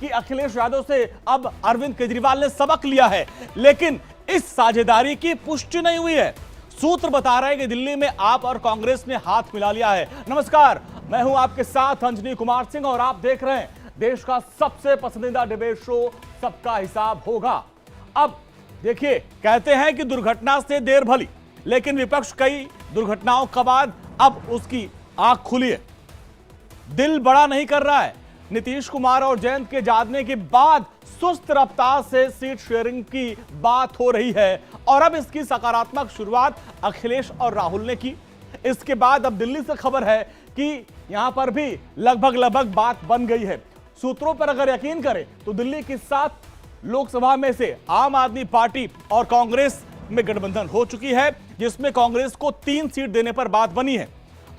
कि अखिलेश यादव से अब अरविंद केजरीवाल ने सबक लिया है, लेकिन इस साझेदारी की पुष्टि नहीं हुई है। सूत्र बता रहे हैं कि दिल्ली में आप और कांग्रेस ने हाथ मिला लिया है। नमस्कार, मैं हूं आपके साथ अंजनी कुमार सिंह और आप देख रहे हैं देश का सबसे पसंदीदा डिबेट शो सबका हिसाब होगा। अब देखिए, कहते हैं कि दुर्घटना से देर भली, लेकिन विपक्ष कई दुर्घटनाओं के बाद अब उसकी आंख खुली है। दिल बड़ा नहीं कर रहा है। नीतीश कुमार और जयंत के जागने के बाद सुस्त रफ्तार से सीट शेयरिंग की बात हो रही है और अब इसकी सकारात्मक शुरुआत अखिलेश और राहुल ने की। इसके बाद अब दिल्ली से खबर है कि यहां पर भी लगभग बात बन गई है। सूत्रों पर अगर यकीन करें तो दिल्ली की 7 लोकसभा में से आम आदमी पार्टी और कांग्रेस में गठबंधन हो चुकी है, जिसमें कांग्रेस को 3 सीट देने पर बात बनी है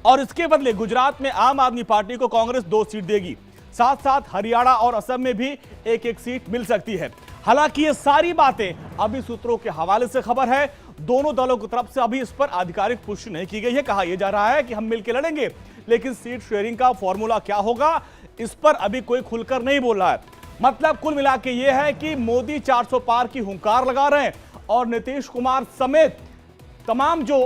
और इसके बदले गुजरात में आम आदमी पार्टी को कांग्रेस 2 सीट देगी। साथ साथ हरियाणा और असम में भी एक सीट मिल सकती है। हालांकि ये सारी बातें अभी सूत्रों के हवाले से खबर है, दोनों दलों की तरफ से अभी इस पर आधिकारिक पुष्टि नहीं की गई है। कहा यह जा रहा है कि हम मिलकर लड़ेंगे, लेकिन सीट शेयरिंग का फॉर्मूला क्या होगा इस पर अभी कोई खुलकर नहीं बोल रहा है। मतलब कुल मिला के यह है कि मोदी 400 पार की हुंकार लगा रहे हैं और नीतीश कुमार समेत तमाम जो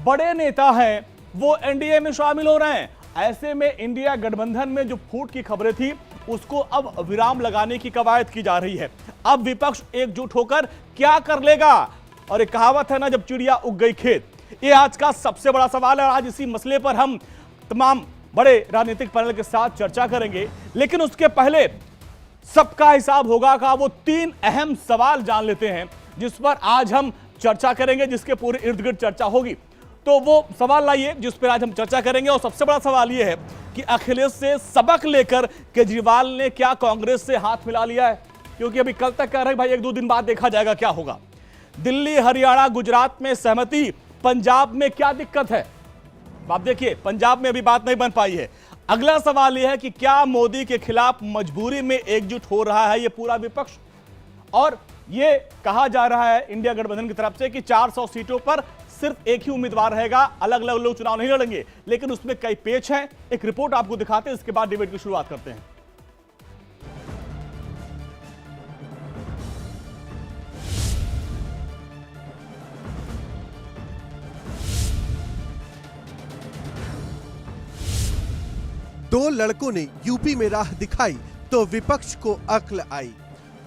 बड़े नेता हैं वो एनडीए में शामिल हो रहे हैं। ऐसे में इंडिया गठबंधन में जो फूट की खबरें थी उसको अब विराम लगाने की कवायद की जा रही है। अब विपक्ष एकजुट होकर क्या कर लेगा? और एक कहावत है ना, जब चिड़िया उग गई खेत। ये आज का सबसे बड़ा सवाल है। आज इसी मसले पर हम तमाम बड़े राजनीतिक पैनल के साथ चर्चा करेंगे, लेकिन उसके पहले सबका हिसाब होगा का वो 3 अहम सवाल जान लेते हैं जिस पर आज हम चर्चा करेंगे, जिसके पूरे इर्द गिर्द चर्चा होगी। तो वो सवाल लाइए जिस पर आज हम चर्चा करेंगे। और सबसे बड़ा सवाल यह है कि अखिलेश से सबक लेकर केजरीवाल ने क्या कांग्रेस से हाथ मिला लिया है? क्योंकि अभी कल तक कह रहे हैं भाई 1-2 दिन बाद देखा जाएगा क्या होगा। दिल्ली, हरियाणा, गुजरात में सहमति, पंजाब में क्या दिक्कत है? आप देखिए, पंजाब में अभी बात नहीं बन पाई है। अगला सवाल यह है कि क्या मोदी के खिलाफ मजबूरी में एकजुट हो रहा है ये पूरा विपक्ष? और ये कहा जा रहा है इंडिया गठबंधन की तरफ से कि 400 सीटों पर सिर्फ एक ही उम्मीदवार रहेगा, अलग अलग लोग चुनाव नहीं लड़ेंगे, लेकिन उसमें कई पेच हैं। एक रिपोर्ट आपको दिखाते हैं, इसके बाद डिबेट की शुरुआत करते हैं। दो लड़कों ने यूपी में राह दिखाई तो विपक्ष को अक्ल आई।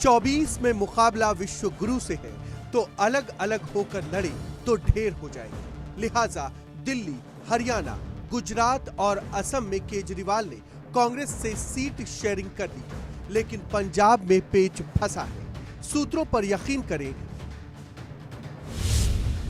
24 में मुकाबला विश्व गुरु से है तो अलग अलग होकर लड़े तो ढेर हो जाएंगे। लिहाजा दिल्ली, हरियाणा, गुजरात और असम में केजरीवाल ने कांग्रेस से सीट शेयरिंग कर ली, लेकिन पंजाब में पेच फंसा है। सूत्रों पर यकीन करें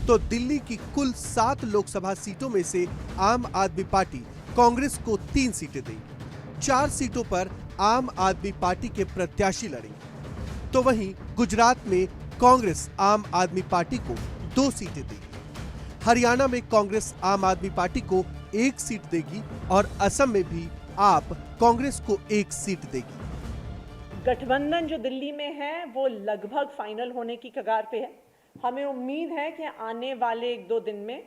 तो दिल्ली की कुल 7 लोकसभा सीटों में से आम आदमी पार्टी कांग्रेस को 3 सीटें देगी। 4 सीटों पर आम आदमी पार्टी के प्रत्याशी लड़ेंगे, तो वहीं गुजरात में कांग्रेस आम आदमी पार्टी को 2 सीटें देगी। हरियाणा में कांग्रेस आम आदमी पार्टी को 1 सीट देगी और असम में भी आप कांग्रेस को 1 सीट देगी। गठबंधन जो दिल्ली में है वो लगभग फाइनल होने की कगार पे है। हमें उम्मीद है कि आने वाले 1-2 दिन में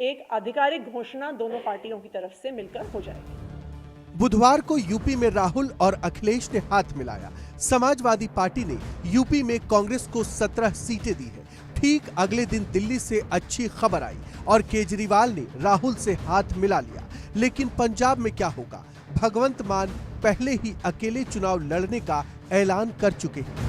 एक आधिकारिक घोषणा दोनों पार्टियों की तरफ से मिलकर हो जाएगी। बुधवार को यूपी में राहुल और अखिलेश ने हाथ मिलाया। समाजवादी पार्टी ने यूपी में कांग्रेस को 17 सीटें दी है। ठीक अगले दिन दिल्ली से अच्छी खबर आई और केजरीवाल ने राहुल से हाथ मिला लिया। लेकिन पंजाब में क्या होगा? भगवंत मान पहले ही अकेले चुनाव लड़ने का ऐलान कर चुके हैं।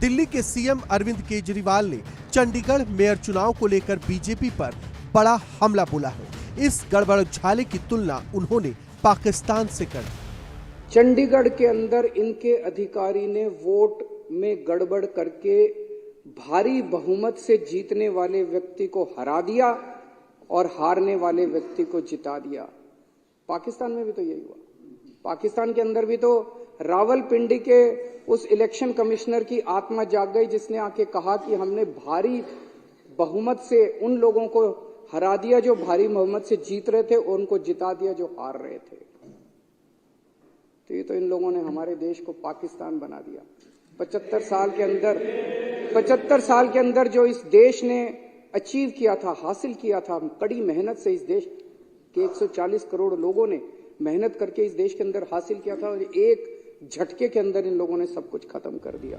दिल्ली के सीएम अरविंद केजरीवाल ने चंडीगढ़ मेयर चुनाव को लेकर बीजेपी पर बड़ा हमला बोला है। इस गड़बड़झाले की तुलना उन्होंने पाकिस्तान से कर। चंडीगढ़ के अंदर इनके अधिकारी ने वोट में गड़बड़ करके भारी बहुमत से जीतने वाले व्यक्ति को हरा दिया और हारने वाले व्यक्ति को जिता दिया। पाकिस्तान में भी तो यही हुआ। पाकिस्तान के अंदर भी तो रावलपिंडी के उस इलेक्शन कमिश्नर की आत्मा जाग गई जिसने आके कहा कि हमने भारी बहुमत से उन लोगों को हरा दिया जो भारी बहुमत से जीत रहे थे और उनको जिता दिया जो हार रहे थे। तो ये तो इन लोगों ने हमारे देश को पाकिस्तान बना दिया। 75 साल के अंदर जो इस देश ने अचीव किया था, हासिल किया था, कड़ी मेहनत से इस देश के 140 करोड़ लोगों ने मेहनत करके इस देश के अंदर हासिल किया था और एक झटके के अंदर इन लोगों ने सब कुछ खत्म कर दिया।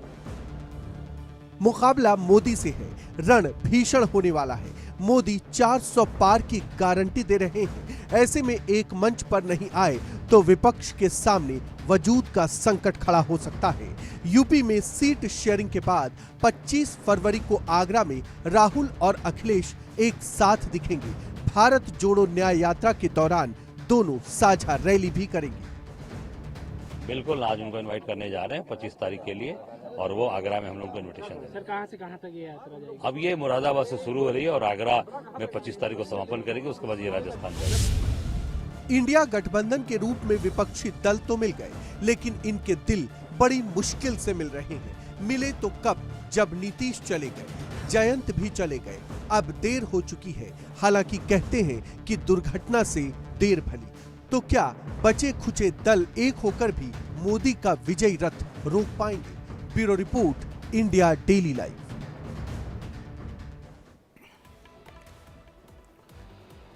मुकाबला मोदी से है, रण भीषण होने वाला है। मोदी 400 पार की गारंटी दे रहे हैं। ऐसे में एक मंच पर नहीं आए तो विपक्ष के सामने वजूद का संकट खड़ा हो सकता है। यूपी में सीट शेयरिंग के बाद 25 फरवरी को आगरा में राहुल और अखिलेश एक साथ दिखेंगे। भारत जोड़ो न्याय यात्रा के दौरान दोनों साझा रैली भी करेंगे। बिल्कुल, आज उनको इनवाइट करने जा रहे हैं 25 तारीख के लिए, और वो आगरा में हम लोग को इनविटेशन देंगे। सर कहां से कहां तक ये यात्रा जाएगी? अब ये मुरादाबाद से शुरू हो रही है और आगरा में 25 तारीख को समापन करेगी, उसके बाद ये राजस्थान जाएगी। इंडिया गठबंधन के रूप में विपक्षी दल तो मिल गए, लेकिन इनके दिल बड़ी मुश्किल से मिल रहे हैं। मिले तो कब, जब नीतीश चले गए, जयंत भी चले गए। अब देर हो चुकी है। हालांकि कहते हैं कि दुर्घटना से देर भली। तो क्या बचे खुचे दल एक होकर भी मोदी का विजयी रथ रोक पाएंगे? Bureau report, India daily live.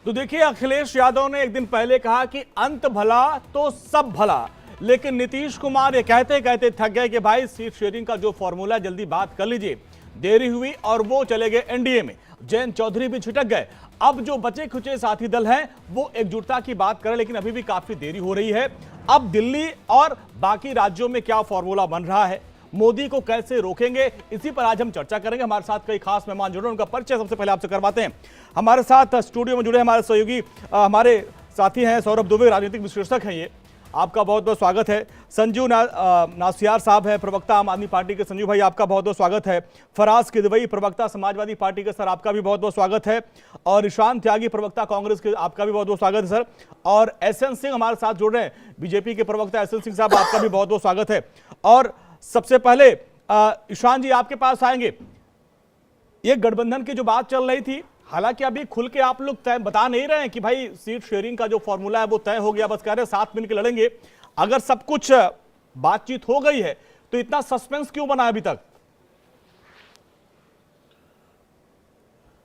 तो देखिए, अखिलेश यादव ने एक दिन पहले कहा कि अंत भला तो सब भला, लेकिन नीतीश कुमार ये कहते कहते थक गए कि भाई सीट शेयरिंग का जो फॉर्मूला जल्दी बात कर लीजिए। देरी हुई और वो चले गए एनडीए में। जयंत चौधरी भी छिटक गए। अब जो बचे खुचे साथी दल हैं वो एकजुटता की बात करें, लेकिन अभी भी काफी देरी हो रही है। अब दिल्ली और बाकी राज्यों में क्या फॉर्मूला बन रहा है, मोदी को कैसे रोकेंगे, इसी पर आज हम चर्चा करेंगे। हमारे साथ कई खास मेहमान जुड़े, उनका परिचय सबसे पहले आपसे करवाते हैं। हमारे साथ स्टूडियो में जुड़े हमारे सहयोगी, हमारे साथी हैं सौरभ दुबे, राजनीतिक विश्लेषक हैं। ये आपका बहुत बहुत स्वागत है। संजू नासियार साहब है, प्रवक्ता आम आदमी पार्टी के। संजू भाई, आपका बहुत बहुत स्वागत है। फराज किदवई, प्रवक्ता समाजवादी पार्टी के। सर, आपका भी बहुत बहुत स्वागत है। और ईशान त्यागी, प्रवक्ता कांग्रेस के, आपका भी बहुत बहुत स्वागत है सर। और एसएन सिंह हमारे साथ जुड़ रहे हैं, बीजेपी के प्रवक्ता एसएन सिंह साहब, आपका भी बहुत बहुत स्वागत है। और सबसे पहले ईशान जी आपके पास आएंगे। ये गठबंधन की जो बात चल रही थी, हालांकि अभी खुल के आप लोग तय बता नहीं रहे हैं कि भाई सीट शेयरिंग का जो फॉर्मूला है वो तय हो गया, बस कह रहे हैं 7 मिनट के लड़ेंगे। अगर सब कुछ बातचीत हो गई है तो इतना सस्पेंस क्यों बना अभी तक?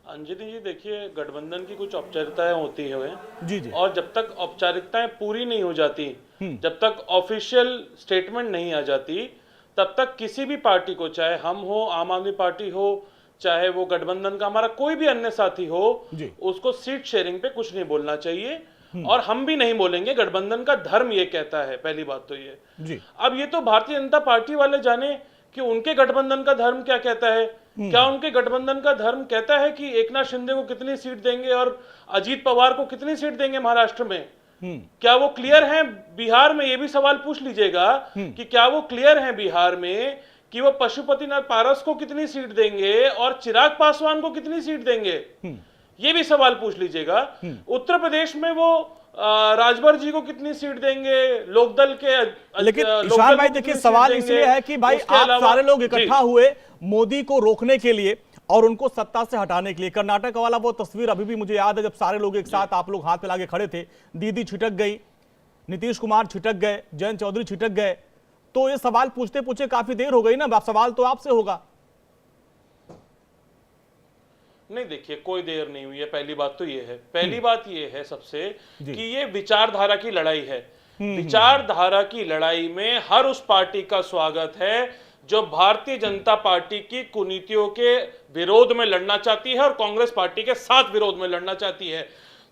अंजलि जी, देखिए, गठबंधन की कुछ औपचारिकताएं होती है जी जी, और जब तक औपचारिकताएं पूरी नहीं हो जाती, जब तक ऑफिशियल स्टेटमेंट नहीं आ जाती, तब तक किसी भी पार्टी को, चाहे हम हो, आम आदमी पार्टी हो, चाहे वो गठबंधन का हमारा कोई भी अन्य साथी हो, उसको सीट शेयरिंग पे कुछ नहीं बोलना चाहिए। और हम भी नहीं बोलेंगे। गठबंधन का धर्म ये कहता है, पहली बात तो ये जी। अब ये तो भारतीय जनता पार्टी वाले जाने कि उनके गठबंधन का धर्म क्या कहता है। क्या उनके गठबंधन का धर्म कहता है कि एकनाथ शिंदे को कितनी सीट देंगे और अजीत पवार को कितनी सीट देंगे महाराष्ट्र में? क्या वो क्लियर हैं बिहार में? ये भी सवाल पूछ लीजिएगा कि क्या वो क्लियर हैं बिहार में कि वो पशुपतिनाथ पारस को कितनी सीट देंगे और चिराग पासवान को कितनी सीट देंगे? ये भी सवाल पूछ लीजिएगा। उत्तर प्रदेश में वो राजभर जी को कितनी सीट देंगे, लोकदल के। लेकिन ईशान भाई, देखिए, सवाल इसलिए है कि भाई आप सारे लोग इकट्ठा हुए मोदी को रोकने के लिए और उनको सत्ता से हटाने के लिए। कर्नाटक वाला वो तस्वीर अभी भी मुझे याद है, जब सारे लोग एक साथ आप लोग हाथ मिला के खड़े थे। दीदी छिटक गई, नीतीश कुमार छिटक गए, जयंत चौधरी छिटक गए। तो ये सवाल पूछते पूछते काफी देर हो गई ना, सवाल तो आपसे होगा। नहीं, देखिए, कोई देर नहीं हुई है। पहली बात तो ये है, पहली बात ये है सबसे कि ये विचारधारा की लड़ाई है। विचारधारा की लड़ाई में हर उस पार्टी का स्वागत है जो भारतीय जनता पार्टी की कुनीतियों के विरोध में लड़ना चाहती है और कांग्रेस पार्टी के साथ विरोध में लड़ना चाहती है।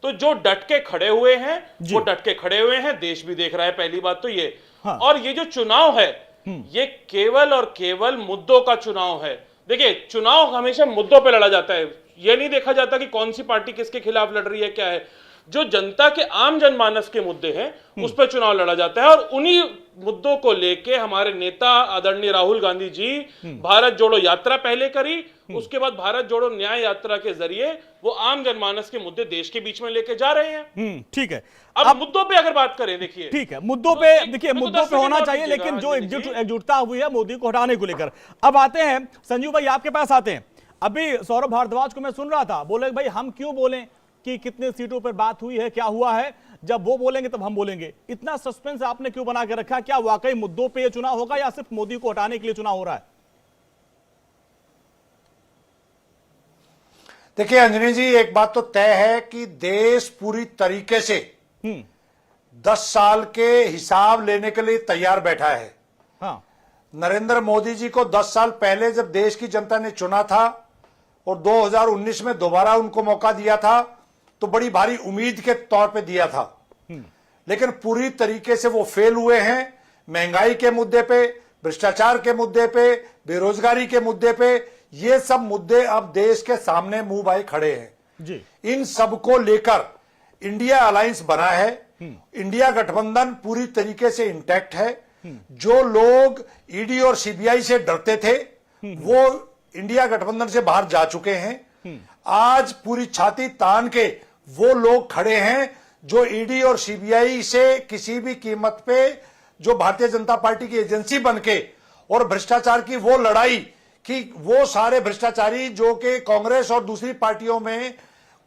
तो जो डट के खड़े हुए हैं वो डट के खड़े हुए हैं, देश भी देख रहा है। पहली बात तो ये। हाँ। और ये जो चुनाव है ये केवल और केवल मुद्दों का चुनाव है। देखिए, चुनाव हमेशा मुद्दों पे लड़ा जाता है। ये नहीं देखा जाता कि कौन सी पार्टी किसके खिलाफ लड़ रही है, क्या है। जो जनता के आम जनमानस के मुद्दे हैं उस पर चुनाव लड़ा जाता है। और उन्हीं मुद्दों को लेके हमारे नेता आदरणीय राहुल गांधी जी भारत जोड़ो यात्रा पहले करी, उसके बाद भारत जोड़ो न्याय यात्रा के जरिए वो आम जनमानस के मुद्दे देश के बीच में लेके जा रहे हैं। ठीक है। अब मुद्दों पे अगर बात करें, देखिए, ठीक है, मुद्दों पे, देखिए, मुद्दों पे होना चाहिए, लेकिन जो एकजुटता हुई है मोदी को हटाने को लेकर। अब आते हैं संजू भाई, आपके पास आते हैं। अभी सौरभ भारद्वाज को मैं सुन रहा था, बोले भाई हम क्यों बोलें कि कितने सीटों पर बात हुई है, क्या हुआ है, जब वो बोलेंगे तब हम बोलेंगे। इतना सस्पेंस आपने क्यों बना के रखा? क्या वाकई मुद्दों पे ये चुनाव होगा या सिर्फ मोदी को हटाने के लिए चुनाव हो रहा है? देखिए अंजनी जी, एक बात तो तय है कि देश पूरी तरीके से 10 साल के हिसाब लेने के लिए तैयार बैठा है। हाँ। नरेंद्र मोदी जी को 10 साल पहले जब देश की जनता ने चुना था और 2019 में दोबारा उनको मौका दिया था तो बड़ी भारी उम्मीद के तौर पे दिया था, लेकिन पूरी तरीके से वो फेल हुए हैं। महंगाई के मुद्दे पे, भ्रष्टाचार के मुद्दे पे, बेरोजगारी के मुद्दे पे, ये सब मुद्दे अब देश के सामने मुंह भाई खड़े हैं जी। इन सब को लेकर इंडिया अलायंस बना है। इंडिया गठबंधन पूरी तरीके से इंटैक्ट है। जो लोग ईडी और सीबीआई से डरते थे वो इंडिया गठबंधन से बाहर जा चुके हैं। आज पूरी छाती तान के वो लोग खड़े हैं जो ईडी और सीबीआई से किसी भी कीमत पे जो भारतीय जनता पार्टी की एजेंसी बनके और भ्रष्टाचार की वो लड़ाई कि वो सारे भ्रष्टाचारी जो कि कांग्रेस और दूसरी पार्टियों में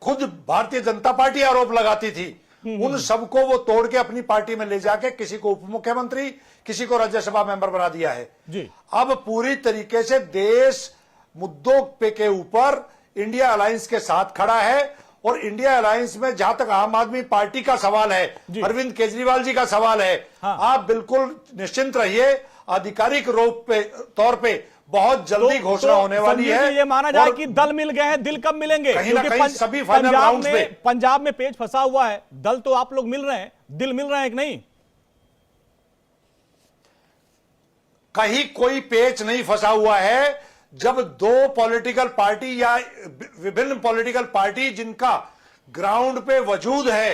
खुद भारतीय जनता पार्टी आरोप लगाती थी, उन सबको वो तोड़ के अपनी पार्टी में ले जाके किसी को उप मुख्यमंत्री, किसी को राज्यसभा मेंबर बना दिया है जी। अब पूरी तरीके से देश मुद्दों पे के ऊपर इंडिया अलायंस के साथ खड़ा है। और इंडिया अलायंस में जहां तक आम आदमी पार्टी का सवाल है, अरविंद केजरीवाल जी का सवाल है, हाँ। आप बिल्कुल निश्चिंत रहिए, आधिकारिक रूप पे तौर पे बहुत जल्दी घोषणा होने वाली है। ये माना जाए कि दल मिल गए हैं, दिल कब मिलेंगे? कहीं ना क्योंकि कहीं सभी फाइनल राउंड्स पे पंजाब में पेच फंसा हुआ है, दल तो आप लोग मिल रहे हैं, दिल मिल रहे हैं कि नहीं? कहीं कोई पेच नहीं फंसा हुआ है। जब दो पॉलिटिकल पार्टी या विभिन्न पॉलिटिकल पार्टी जिनका ग्राउंड पे वजूद है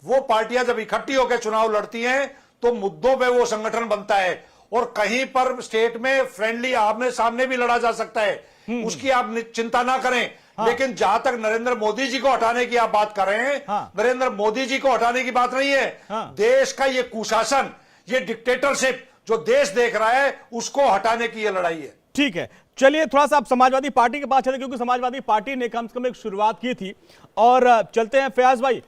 वो पार्टियां जब इकट्ठी होकर चुनाव लड़ती हैं तो मुद्दों पे वो संगठन बनता है। और कहीं पर स्टेट में फ्रेंडली आमने सामने भी लड़ा जा सकता है, उसकी आप चिंता ना करें। हाँ। लेकिन जहां तक नरेंद्र मोदी जी को हटाने की आप बात कर रहे हैं, हाँ। नरेंद्र मोदी जी को हटाने की बात नहीं है। हाँ। देश का ये कुशासन, ये डिक्टेटरशिप जो देश देख रहा है उसको हटाने की ये लड़ाई है। ठीक है, चलिए थोड़ा सा आप समाजवादी पार्टी के पास चले, क्योंकि समाजवादी पार्टी ने कम से कम एक शुरुआत की थी। और चलते हैं फयाज भाई,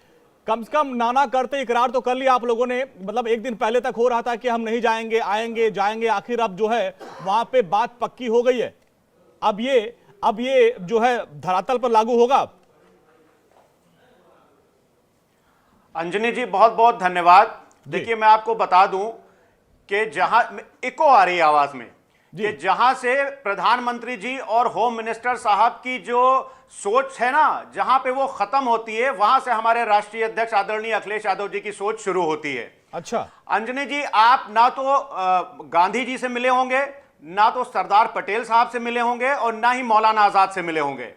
कम से कम नाना करते इकरार तो कर लिया आप लोगों ने, मतलब एक दिन पहले तक हो रहा था कि हम नहीं जाएंगे, आएंगे जाएंगे, आखिर अब जो है वहां पे बात पक्की हो गई है। अब ये जो है धरातल पर लागू होगा। अंजनी जी बहुत बहुत धन्यवाद। देखिए मैं आपको बता दूं कि जहां इको आ रही है आवाज में कि जहां से प्रधानमंत्री जी और होम मिनिस्टर साहब की जो सोच है ना, जहां पे वो खत्म होती है वहां से हमारे राष्ट्रीय अध्यक्ष आदरणीय अखिलेश यादव जी की सोच शुरू होती है। अच्छा अंजनी जी, आप ना तो गांधी जी से मिले होंगे, ना तो सरदार पटेल साहब से मिले होंगे और ना ही मौलाना आजाद से मिले होंगे,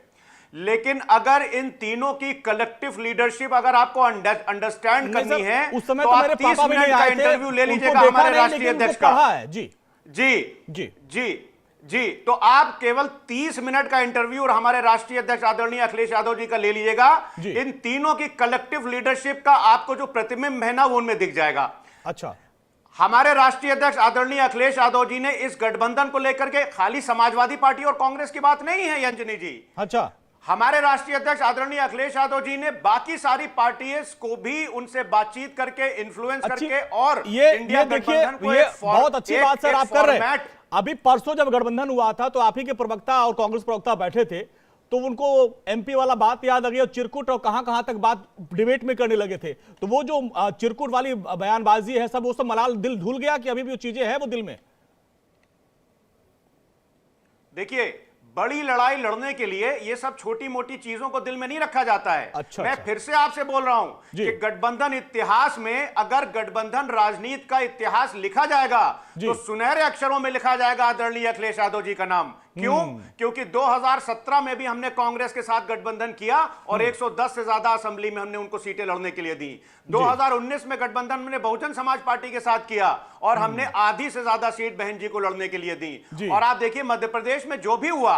लेकिन अगर इन तीनों की कलेक्टिव लीडरशिप अगर आपको अंडरस्टैंड करनी है तो आप 30 मिनट का इंटरव्यू ले लीजिएगा हमारे राष्ट्रीय अध्यक्ष का। जी जी जी जी जी, तो आप केवल 30 मिनट का इंटरव्यू और हमारे राष्ट्रीय अध्यक्ष आदरणीय अखिलेश यादव जी का ले लीजिएगा। इन तीनों की कलेक्टिव लीडरशिप का आपको जो प्रतिबिंब है ना वो उनमें दिख जाएगा। अच्छा, हमारे राष्ट्रीय अध्यक्ष आदरणीय अखिलेश यादव जी ने इस गठबंधन को लेकर के खाली समाजवादी पार्टी और कांग्रेस की बात नहीं है अंजनी जी। अच्छा, हमारे राष्ट्रीय अध्यक्ष आदरणीय अखिलेश यादव जी ने बाकी सारी पार्टियों को भी उनसे बातचीत करके इन्फ्लुएंस करके और ये देखिए ये बहुत अच्छी बात सर आप कर रहे हैं। अभी परसों जब गठबंधन हुआ था तो आप ही के प्रवक्ता और कांग्रेस प्रवक्ता बैठे थे तो उनको एमपी वाला बात याद आ गई और चिरकुट और कहां तक बात डिबेट में करने लगे थे। तो वो जो चिरकुट वाली बयानबाजी है सब वो सब मलाल दिल धुल गया कि अभी भी वो चीजें हैं वो दिल में? देखिए बड़ी लड़ाई लड़ने के लिए ये सब छोटी मोटी चीजों को दिल में नहीं रखा जाता है। मैं फिर से आपसे बोल रहा हूं कि गठबंधन इतिहास में अगर गठबंधन राजनीति का इतिहास लिखा जाएगा तो सुनहरे अक्षरों में लिखा जाएगा आदरणीय अखिलेश यादव जी का नाम। क्यों? क्योंकि 2017 में भी हमने कांग्रेस के साथ गठबंधन किया और 110 से ज्यादा असेंबली में हमने उनको सीटें लड़ने के लिए दी। 2019 में गठबंधन हमने बहुजन समाज पार्टी के साथ किया और हमने आधी से ज्यादा सीट बहन जी को लड़ने के लिए दी। और आप देखिए मध्य प्रदेश में जो भी हुआ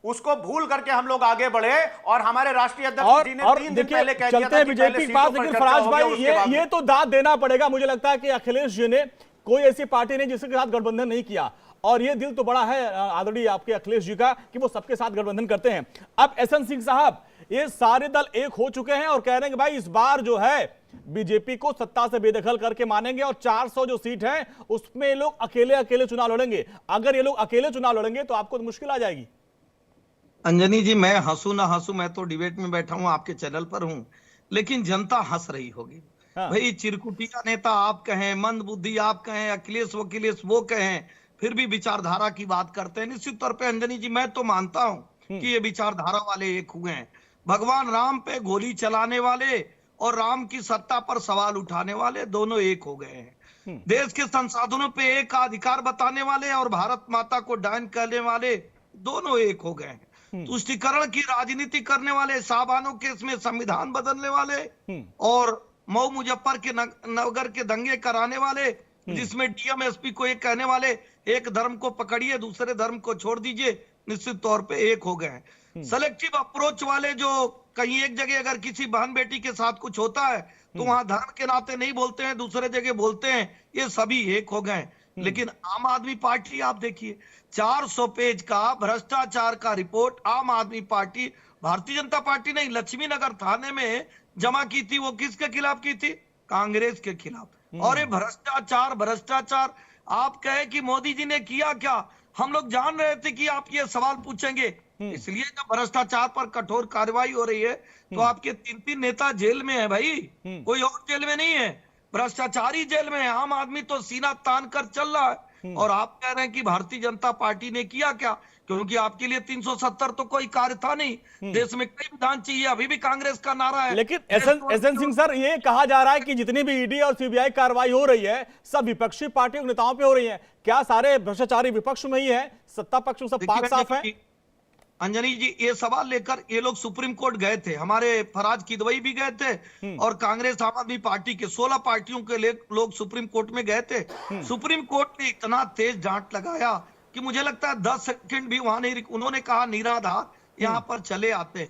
उसको भूल करके हम लोग आगे बढ़े और हमारे राष्ट्रीय अध्यक्ष जी ने 3 दिन पहले कह दिया था कि बीजेपी के पास। लेकिन फराज भाई ये तो दाद देना पड़ेगा, मुझे लगता है कि अखिलेश जी ने कोई ऐसी पार्टी नहीं जिसके साथ गठबंधन नहीं किया और ये दिल तो बड़ा है आदरणीय आपके अखिलेश जी का कि वो सबके साथ गठबंधन करते हैं। अब एसएन सिंह साहब, ये सारे दल एक हो चुके हैं और कह रहे हैं कि भाई इस बार जो है बीजेपी को सत्ता से बेदखल करके मानेंगे और 400 जो सीट है उसमें ये लोग अकेले चुनाव लड़ेंगे। अगर ये लोग अकेले चुनाव लड़ेंगे तो आपको तो मुश्किल आ जाएगी। अंजनी जी, मैं हंसू ना हंसू, मैं तो डिबेट में बैठा हूं, आपके चैनल पर हूं, लेकिन जनता हंस रही होगी। भाई चिरकुटिया नेता आप कहें, मंद बुद्धि आप कहें, अखिलेश वकीलेश वो कहें, फिर भी विचारधारा की बात करते हैं। निश्चित तौर पे अंजनी जी मैं तो मानता हूं कि ये विचारधारा वाले एक हुए हैं। भगवान राम पे गोली चलाने वाले और राम की सत्ता पर सवाल उठाने वाले दोनों एक हो गए हैं। देश के संसाधनों पे एक का अधिकार बताने वाले और भारत माता को डायन कहने वाले दोनों एक हो गए हैं। तुष्टीकरण की राजनीति करने वाले, शाहबानो केस में संविधान बदलने वाले और मऊ मुजफ्फर के नगर के दंगे कराने वाले, जिसमें डीएम एसपी को एक कहने वाले एक धर्म को पकड़िए दूसरे धर्म को छोड़ दीजिए, निश्चित तौर पे एक हो गए हैं। सेलेक्टिव अप्रोच वाले जो कहीं एक जगह अगर किसी बहन बेटी के साथ कुछ होता है तो वहां धर्म के नाते नहीं बोलते हैं, दूसरे जगह बोलते हैं, ये सभी एक हो गए। लेकिन आम आदमी पार्टी आप देखिए 400 पेज का भ्रष्टाचार का रिपोर्ट आम आदमी पार्टी, भारतीय जनता पार्टी ने लक्ष्मी नगर थाने में जमा की थी। वो किसके खिलाफ की थी? कांग्रेस के खिलाफ। और ये भ्रष्टाचार आप कहे कि मोदी जी ने किया क्या? हम लोग जान रहे थे कि आप ये सवाल पूछेंगे, इसलिए जब भ्रष्टाचार पर कठोर कार्रवाई हो रही है तो आपके 3-3 नेता जेल में है भाई, कोई और जेल में नहीं है, भ्रष्टाचारी जेल में है। आम आदमी तो सीना तान कर चल रहा है और आप कह रहे हैं कि भारतीय जनता पार्टी ने किया क्या? क्योंकि आपके लिए 370 तो कोई कार्य था नहीं, देश में कई विधान चाहिए, अभी भी कांग्रेस का नारा है। लेकिन एसएन सिंह सर, ये कहा जा रहा है कि जितनी भी ईडी और सीबीआई कार्रवाई हो रही है सब विपक्षी पार्टियों के नेताओं पे हो रही है। क्या सारे भ्रष्टाचारी विपक्ष में ही है, सत्ता पक्ष में सब पाक साफ है? अंजनी जी ये सवाल लेकर ये लोग सुप्रीम कोर्ट गए थे, हमारे फराज किदवई भी गए थे और कांग्रेस आम आदमी पार्टी के 16 पार्टियों के लोग सुप्रीम कोर्ट में गए थे। सुप्रीम कोर्ट ने इतना तेज डांट लगाया कि मुझे लगता है 10 सेकंड भी वहां नहीं, उन्होंने कहा निराधार यहाँ पर चले आते।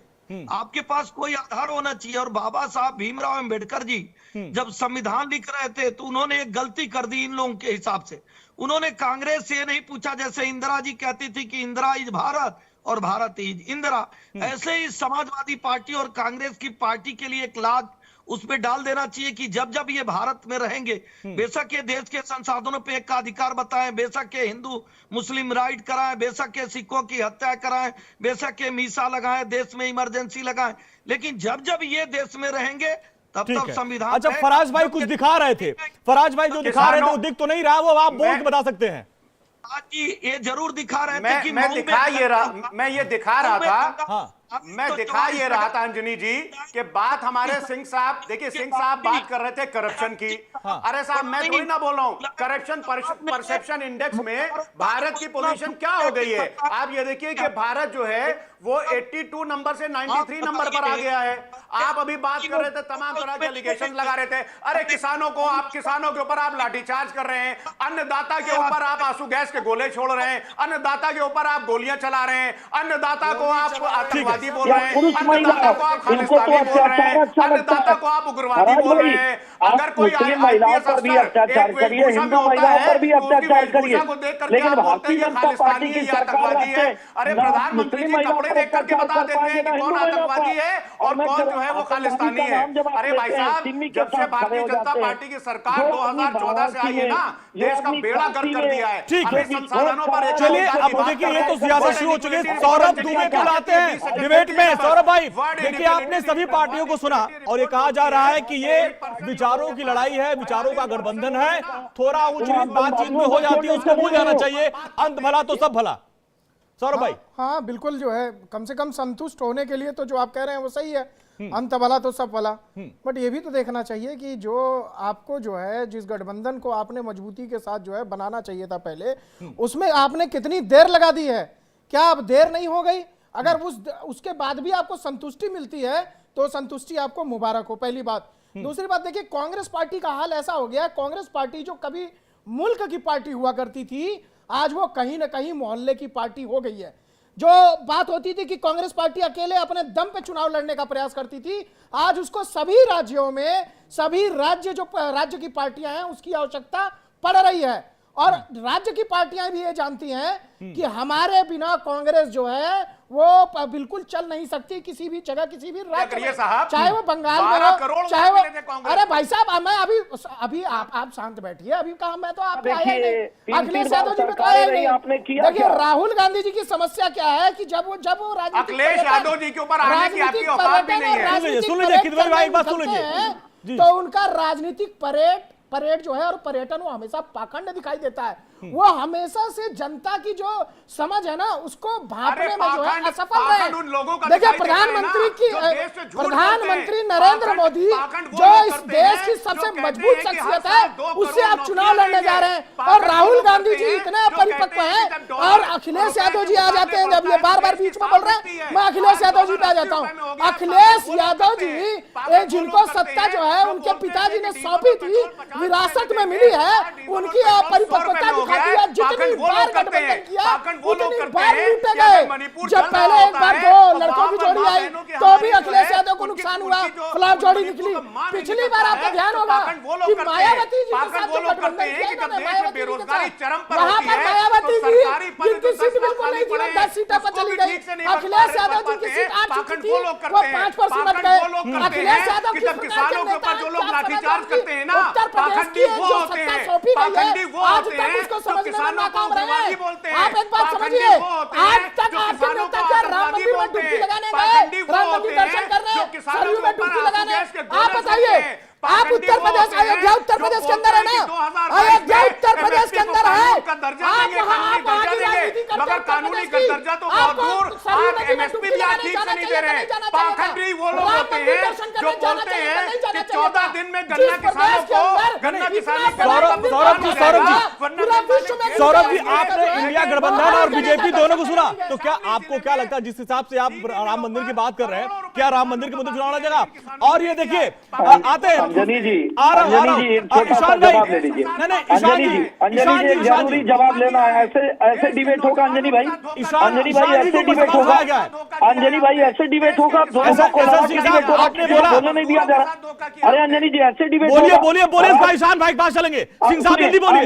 आपके पास कोई आधार होना चाहिए। और बाबा साहब भीमराव अंबेडकर जी जब संविधान लिख रहे थे तो उन्होंने एक गलती कर दी इन लोगों के हिसाब से। उन्होंने कांग्रेस से नहीं पूछा, जैसे इंदिरा जी कहती थी कि इंदिरा इज भारत और भारत इज इंदिरा, ऐसे ही समाजवादी पार्टी और कांग्रेस की पार्टी के लिए एक लाग उसमें डाल देना चाहिए कि जब जब ये भारत में रहेंगे, बेशक ये देश के संसाधनों पे एक का अधिकार बताएं, बेशक के हिंदू मुस्लिम राइट कराएं, बेशक के सिखों की हत्या कराएं, बेशक के मीसा लगाएं, देश में इमरजेंसी लगाएं, लेकिन जब जब ये देश में रहेंगे तब तब संविधान। अच्छा, फराज भाई कुछ दिखा रहे थे, फराज भाई जो दिखा रहे थे वो दिख तो नहीं रहा, वो आप बोल के बता सकते हैं? जी ये जरूर दिखा रहे थे कि मैं दिखा ये रहा था अंजनी जी कि बात हमारे सिंह साहब, देखिए सिंह साहब बात कर रहे थे करप्शन की। अरे साहब मैं थोड़ी ना बोल रहा हूं, करप्शन परसेप्शन इंडेक्स में भारत की पोजीशन क्या हो गई है। आप ये देखिए कि भारत जो है वो 82 नंबर से 93 नंबर पर आ गया है। आप अभी बात कर रहे थे, तमाम तरह के एलिगेशन लगा रहे थे। अरे किसानों के ऊपर आप लाठीचार्ज कर रहे हैं, अन्नदाता के ऊपर आप आंसू गैस के गोले छोड़ रहे हैं, अन्नदाता के ऊपर आप गोलियां चला रहे हैं, अन्नदाता को आप आतंकवादी बोल रहे हैं, अन्नदाता को आप खालिस्तानी बोल रहे हैं, अन्नदाता को आप उग्रवादी बोल रहे हैं। अगर कोई महिलाओं पर भी अत्याचार करिए, हिंदू महिलाओं पर भी अत्याचार करिए, लेकिन भारतीय जनता पार्टी की सरकार है। अरे प्रधानमंत्री जी कपड़े देख करके बता देते हैं कि कौन आतंकवादी है और कौन जो है वो खालिस्तानी है। अरे भाई साहब, जब से भारतीय जनता पार्टी की सरकार 2014 से आई है ना, देश का बेड़ा गर्क कर दिया है। ठीक है, चलिए अब देखिए ये तो सियासत शुरू हो चुकी है। सौरभ दुबे को लाते हैं डिबेट में। सौरभ भाई देखिए, आपने सभी पार्टियों को सुना और ये कहा जा रहा है कि ये विचारों की लड़ाई है, विचारों का गठबंधन है, थोड़ा ऊंच नीच बातचीत में हो जाती है, उसको भूल जाना चाहिए, अंत भला तो सब भला। सौरभ भाई। हाँ बिल्कुल, जो है कम से कम संतुष्ट होने के लिए तो जो आप कह रहे हैं वो सही है, अंत भला तो सब भला। बट ये भी तो देखना चाहिए कि जो आपको जो है जिस गठबंधन को आपने मजबूती के साथ जो है बनाना चाहिए था पहले, उसमें आपने कितनी देर लगा दी है। क्या अब देर नहीं हो गई? अगर उसके बाद भी आपको संतुष्टि मिलती है तो संतुष्टि आपको मुबारक हो, पहली बात। दूसरी बात देखिए, कांग्रेस पार्टी का हाल ऐसा हो गया, कांग्रेस पार्टी जो कभी मुल्क की पार्टी हुआ करती थी, आज वो कहीं ना कहीं मोहल्ले की पार्टी हो गई है। जो बात होती थी कि कांग्रेस पार्टी अकेले अपने दम पे चुनाव लड़ने का प्रयास करती थी, आज उसको सभी राज्यों में सभी राज्य की पार्टियां हैं उसकी आवश्यकता पड़ रही है। और राज्य की पार्टियां भी ये जानती हैं कि हमारे बिना कांग्रेस जो है वो बिल्कुल चल नहीं सकती किसी भी जगह, किसी भी राज्य में, चाहे वो बंगाल में हो, चाहे वो। अरे भाई साहब, मैं अभी आप शांत बैठिए, अभी कहा मैं तो आप आया नहीं, अखिलेश यादव जी बताया नहीं। देखिए राहुल गांधी जी की समस्या क्या है कि जब वो अखिलेश यादव जी के ऊपर आने की आपकी औकात भी नहीं है। सुन लीजिए, तो उनका राजनीतिक परेड जो है और पर्यटन वो हमेशा पाखंड दिखाई देता है। वो हमेशा से जनता की जो समझ है ना उसको भांपने में जो है असफल रहे। देखिए प्रधानमंत्री नरेंद्र मोदी जो इस देश की सबसे मजबूत शख्सियत है उससे आप चुनाव लड़ने जा रहे हैं और राहुल गांधी जी इतने परिपक्व हैं और अखिलेश यादव जी आ जाते हैं। जब ये बार बार बीच में बोल रहे हैं मैं अखिलेश यादव जी पे आ जाता हूँ। अखिलेश यादव जी जिनको सत्ता जो है उनके पिताजी ने सौंपी थी, विरासत में मिली है, उनकी परिपक्वता दिखाती है। जितनी बार गठबंधन किया उतनी बार लूटे गए। जब पहले एक बार दो लड़कों की जोड़ी आई तो भी अखिलेश यादव को नुकसान हुआ, फ्लॉप जोड़ी निकली। पिछली बार आपका ध्यान होगा कि मायावती जी के साथ जो गठबंधन किया मायावती वहां पर मायावती जी जिनकी सीट बिल्कुल नहीं थी 10 सीटों पर चली गई। अखिलेश यादव जी की सीट 8 सीट थी वो 5% हट गए। अखिलेश यादव किस प्रकार के नेता हैं, लाठीचार्ज करते हैं ना। उत्तर प्रदेश की जो सत्ता सौंपी गई है आज तक उसको समझने में नाकाम रहे हैं। आप एक बात समझिए, आज तक आपके नेता क्या राम मंदिर में डुबकी लगाने गए, राम मंदिर दर्शन करने, सरयू में डुबकी लगाने? आप बताइए, आप उत्तर प्रदेश, अयोध्या उत्तर प्रदेश के अंदर है ना, अयोध्या उत्तर प्रदेश के अंदर है। आप वहां की राजनीति करते हैं, कानूनी दर्जा तो बहुत दूर, आप एमएसपी भी आप ठीक से नहीं दे रहे। पाखंडी वो लोग होते हैं जो बोलते हैं कि 14 दिन में गन्ना किसानों को गन्ना किसानी सौरभ जी आपने इंडिया गठबंधन और बीजेपी दोनों को सुना, तो क्या आपको क्या लगता है जिस हिसाब से आप राम मंदिर की बात कर रहे हैं, क्या राम मंदिर के मुद्दे चुनाव लड़ेगा? और ये देखिए आते हैं अंजनी जी, ईशान भाई, अंजनी जी जरूरी जवाब लेना है। ऐसे डिबेट होगा अंजनी भाई, अंजनी भाई ऐसे डिबेट होगा, अंजनी भाई ऐसे डिबेट होगा, दोनों को बोलने नहीं दिया जा रहा। अरे अंजनी जी ऐसे डिबेट बोलिए ईशान भाई बात चलेंगे। सिंह साहब जल्दी बोलिए।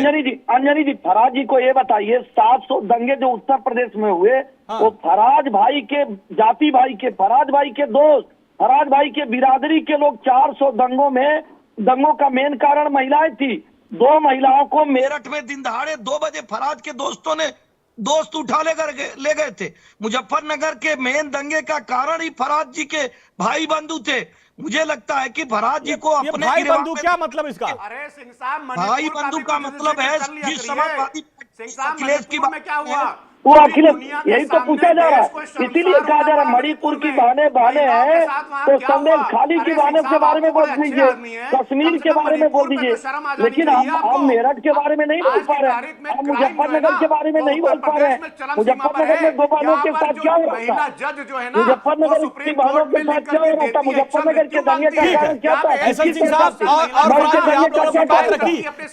अंजनी जी फराज जी को ये बताइए 700 दंगे जो उत्तर प्रदेश में हुए वो फराज भाई के जाति भाई के, फराज भाई के दोस्त, फराज भाई के बिरादरी के लोग 400 दंगों का मेन कारण महिलाएं थी। 2 महिलाओं को मेरठ में दिन दहाड़े 2 बजे फराज के दोस्तों ने दोस्त उठा ले गए थे। मुजफ्फरनगर के मेन दंगे का कारण ही फराज जी के भाई बंधु थे। मुझे लगता है कि फराज जी को अपने भाई बंधु क्या मतलब इसका? अरे सिंह साहब भाई बंधु का मतलब है जिस समाजवादी अखिलेश की में क्या हुआ वो अखिलेश यही तो पूछा जा रहा है, इसीलिए कहा जा रहा है मणिपुर की बहाने हैं तो संदेश खाली की बहाने के बारे में बोल दीजिए, कश्मीर के बारे में बोल दीजिए, लेकिन हम मेरठ के बारे में नहीं बोल पा रहे हैं, हम मुजफ्फरनगर के बारे में नहीं बोल पा रहे हैं। मुजफ्फरनगर में 2 बहनों के साथ क्या हो रहा था, मुजफ्फरनगर की बहनों के साथ क्या हो रहा था, मुजफ्फरनगर के दंगे का कारण क्या था?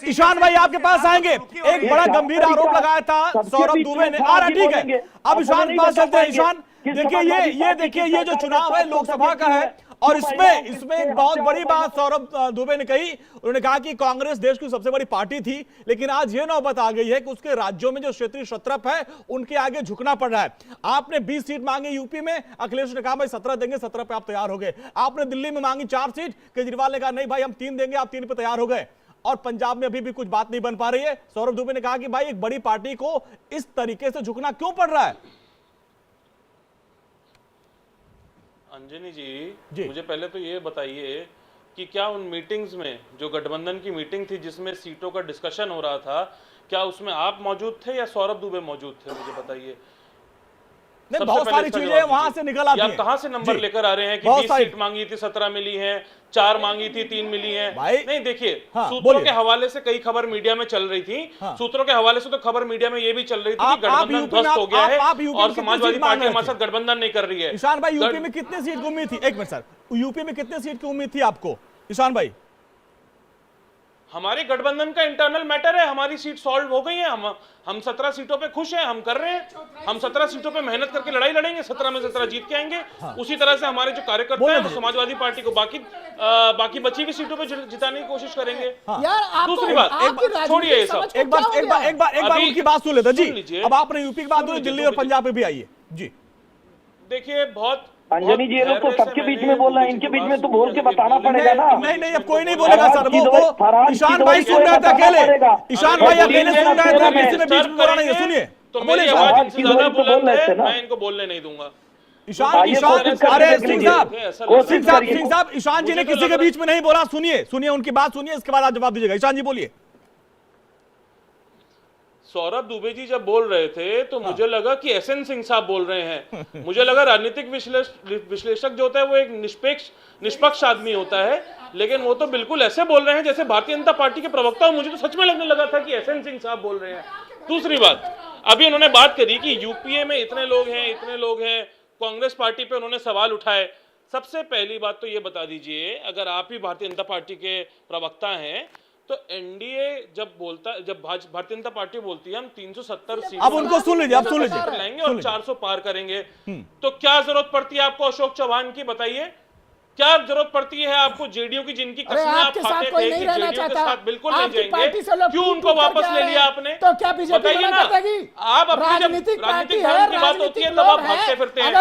ईशान भाई आपके पास आएंगे। एक बड़ा गंभीर आरोप लगाया था सौरभ दुबे ने। ठीक है, अब ईशान पास चलते हैं। ईशान देखिए ये जो चुनाव है लोकसभा का है और इसमें एक बहुत बड़ी बात सौरभ दुबे ने कही। उन्होंने कहा कि कांग्रेस देश की सबसे बड़ी पार्टी थी, लेकिन आज ये नौबत आ गई है कि उसके राज्यों में जो क्षेत्रीय क्षत्रप है उनके आगे झुकना पड़ रहा है। आपने 20 सीट मांगी यूपी में, अखिलेश ने कहा भाई 17 देंगे, 17 पे आप तैयार हो गए। आपने दिल्ली में मांगी 4 सीट, केजरीवाल ने कहा नहीं भाई हम 3 देंगे, आप 3 पे तैयार हो गए। और पंजाब में अभी भी कुछ बात नहीं बन पा रही है। सौरभ दुबे ने कहा कि भाई एक बड़ी पार्टी को इस तरीके से झुकना क्यों पड़ रहा है? अंजनी जी मुझे पहले तो ये बताइए कि क्या उन मीटिंग्स में जो गठबंधन की मीटिंग थी जिसमें सीटों का डिस्कशन हो रहा था, क्या उसमें आप मौजूद थे या सौरभ दुबे मौजूद थे? मुझे बताइए। नहीं, बहुत सारी चीजें वहां से निकल आती हैं। आप कहां से नंबर लेकर आ रहे हैं कि 20 सीट मांगी थी 17 मिली हैं, 4 मांगी थी 3 मिली हैं? नहीं देखिए, सूत्रों के हवाले से कई खबर मीडिया में चल रही थी। सूत्रों के हवाले से तो खबर मीडिया में ये भी चल रही थी कि गठबंधन ध्वस्त हो गया है और समाजवादी पार्टी हमारे साथ गठबंधन नहीं कर रही है। ईशान भाई यूपी में कितने सीट की उम्मीद थी? एक मिनट सर, यूपी में कितने सीट की उम्मीद थी आपको ईशान भाई? हमारे गठबंधन का इंटरनल मैटर है, हमारी सीट सॉल्व हो गई है। हम 17 सीटों पे खुश हैं, हम कर रहे हैं। हम 17 सीटों पे मेहनत करके लड़ाई लड़ेंगे, 17 में 17 जीत के आएंगे। उसी तरह से हमारे जो कार्यकर्ता हैं वो समाजवादी पार्टी को बाकी बची हुई सीटों पे जिताने की कोशिश करेंगे। दूसरी बात छोड़िए ये सब, एक बार उनकी बात सुन लेते जी। अब आपने यूपी की बात, दिल्ली और पंजाब में भी आई है जी। देखिए बहुत अंजनी जी ये लोग तो सबके बीच में बोल रहे हैं, इनके बीच में तो बोल के बताना पड़ेगा ना। नहीं अब कोई नहीं बोलेगा सर, वो ईशान भाई सुन रहे थे अकेले, ईशान भाई अकेले सुन रहे थे, किसी ने बीच में बोला नहीं। सुनिए तो मेरी आवाज इनसे ज्यादा बुलंद है, मैं इनको बोलने नहीं दूंगा। ईशान आइए कोशिश करके अरे देख सिंह लीजिए। साहब कोशिश करिए। सिंह साहब ईशान जी ने किसी के बीच में नहीं बोला, सुनिए उनकी बात सुनिए, इसके बाद आप जवाब दीजिएगा। ईशान जी बोलिए। सौरभ दुबे जी जब बोल रहे थे तो मुझे लगा कि एसएन सिंह साहब बोल रहे हैं। मुझे लगा राजनीतिक विश्लेषक जो होता है वो एक निष्पक्ष आदमी होता है, लेकिन वो तो बिल्कुल ऐसे बोल रहे हैं जैसे भारतीय जनता पार्टी के प्रवक्ता हो। मुझे तो सच में लगने लगा था कि एसएन सिंह साहब बोल रहे हैं। दूसरी बात, अभी उन्होंने बात करी कि यूपीए में इतने लोग हैं, कांग्रेस पार्टी पे उन्होंने सवाल उठाए। सबसे पहली बात तो ये बता दीजिए, अगर आप ही भारतीय जनता पार्टी के प्रवक्ता हैं तो एनडीए जब भारतीय जनता पार्टी बोलती है हम 370 सीट अब उनको सुन लीजिए, अब सुन लीजिए लाएंगे और 400 पार करेंगे, तो क्या जरूरत पड़ती है आपको अशोक चौहान की? बताइए, क्या जरूरत पड़ती है आपको जेडीयू की, जिनकी कसमें आप खाते थे कि जेडीयू के साथ बिल्कुल नहीं जाएंगे, क्यों उनको वापस ले लिया आपने? तो क्या बीजेपी बताइए ना। आप अपनी जब राजनीतिक धर्म की बात होती है तब आप भागते फिरते हैं।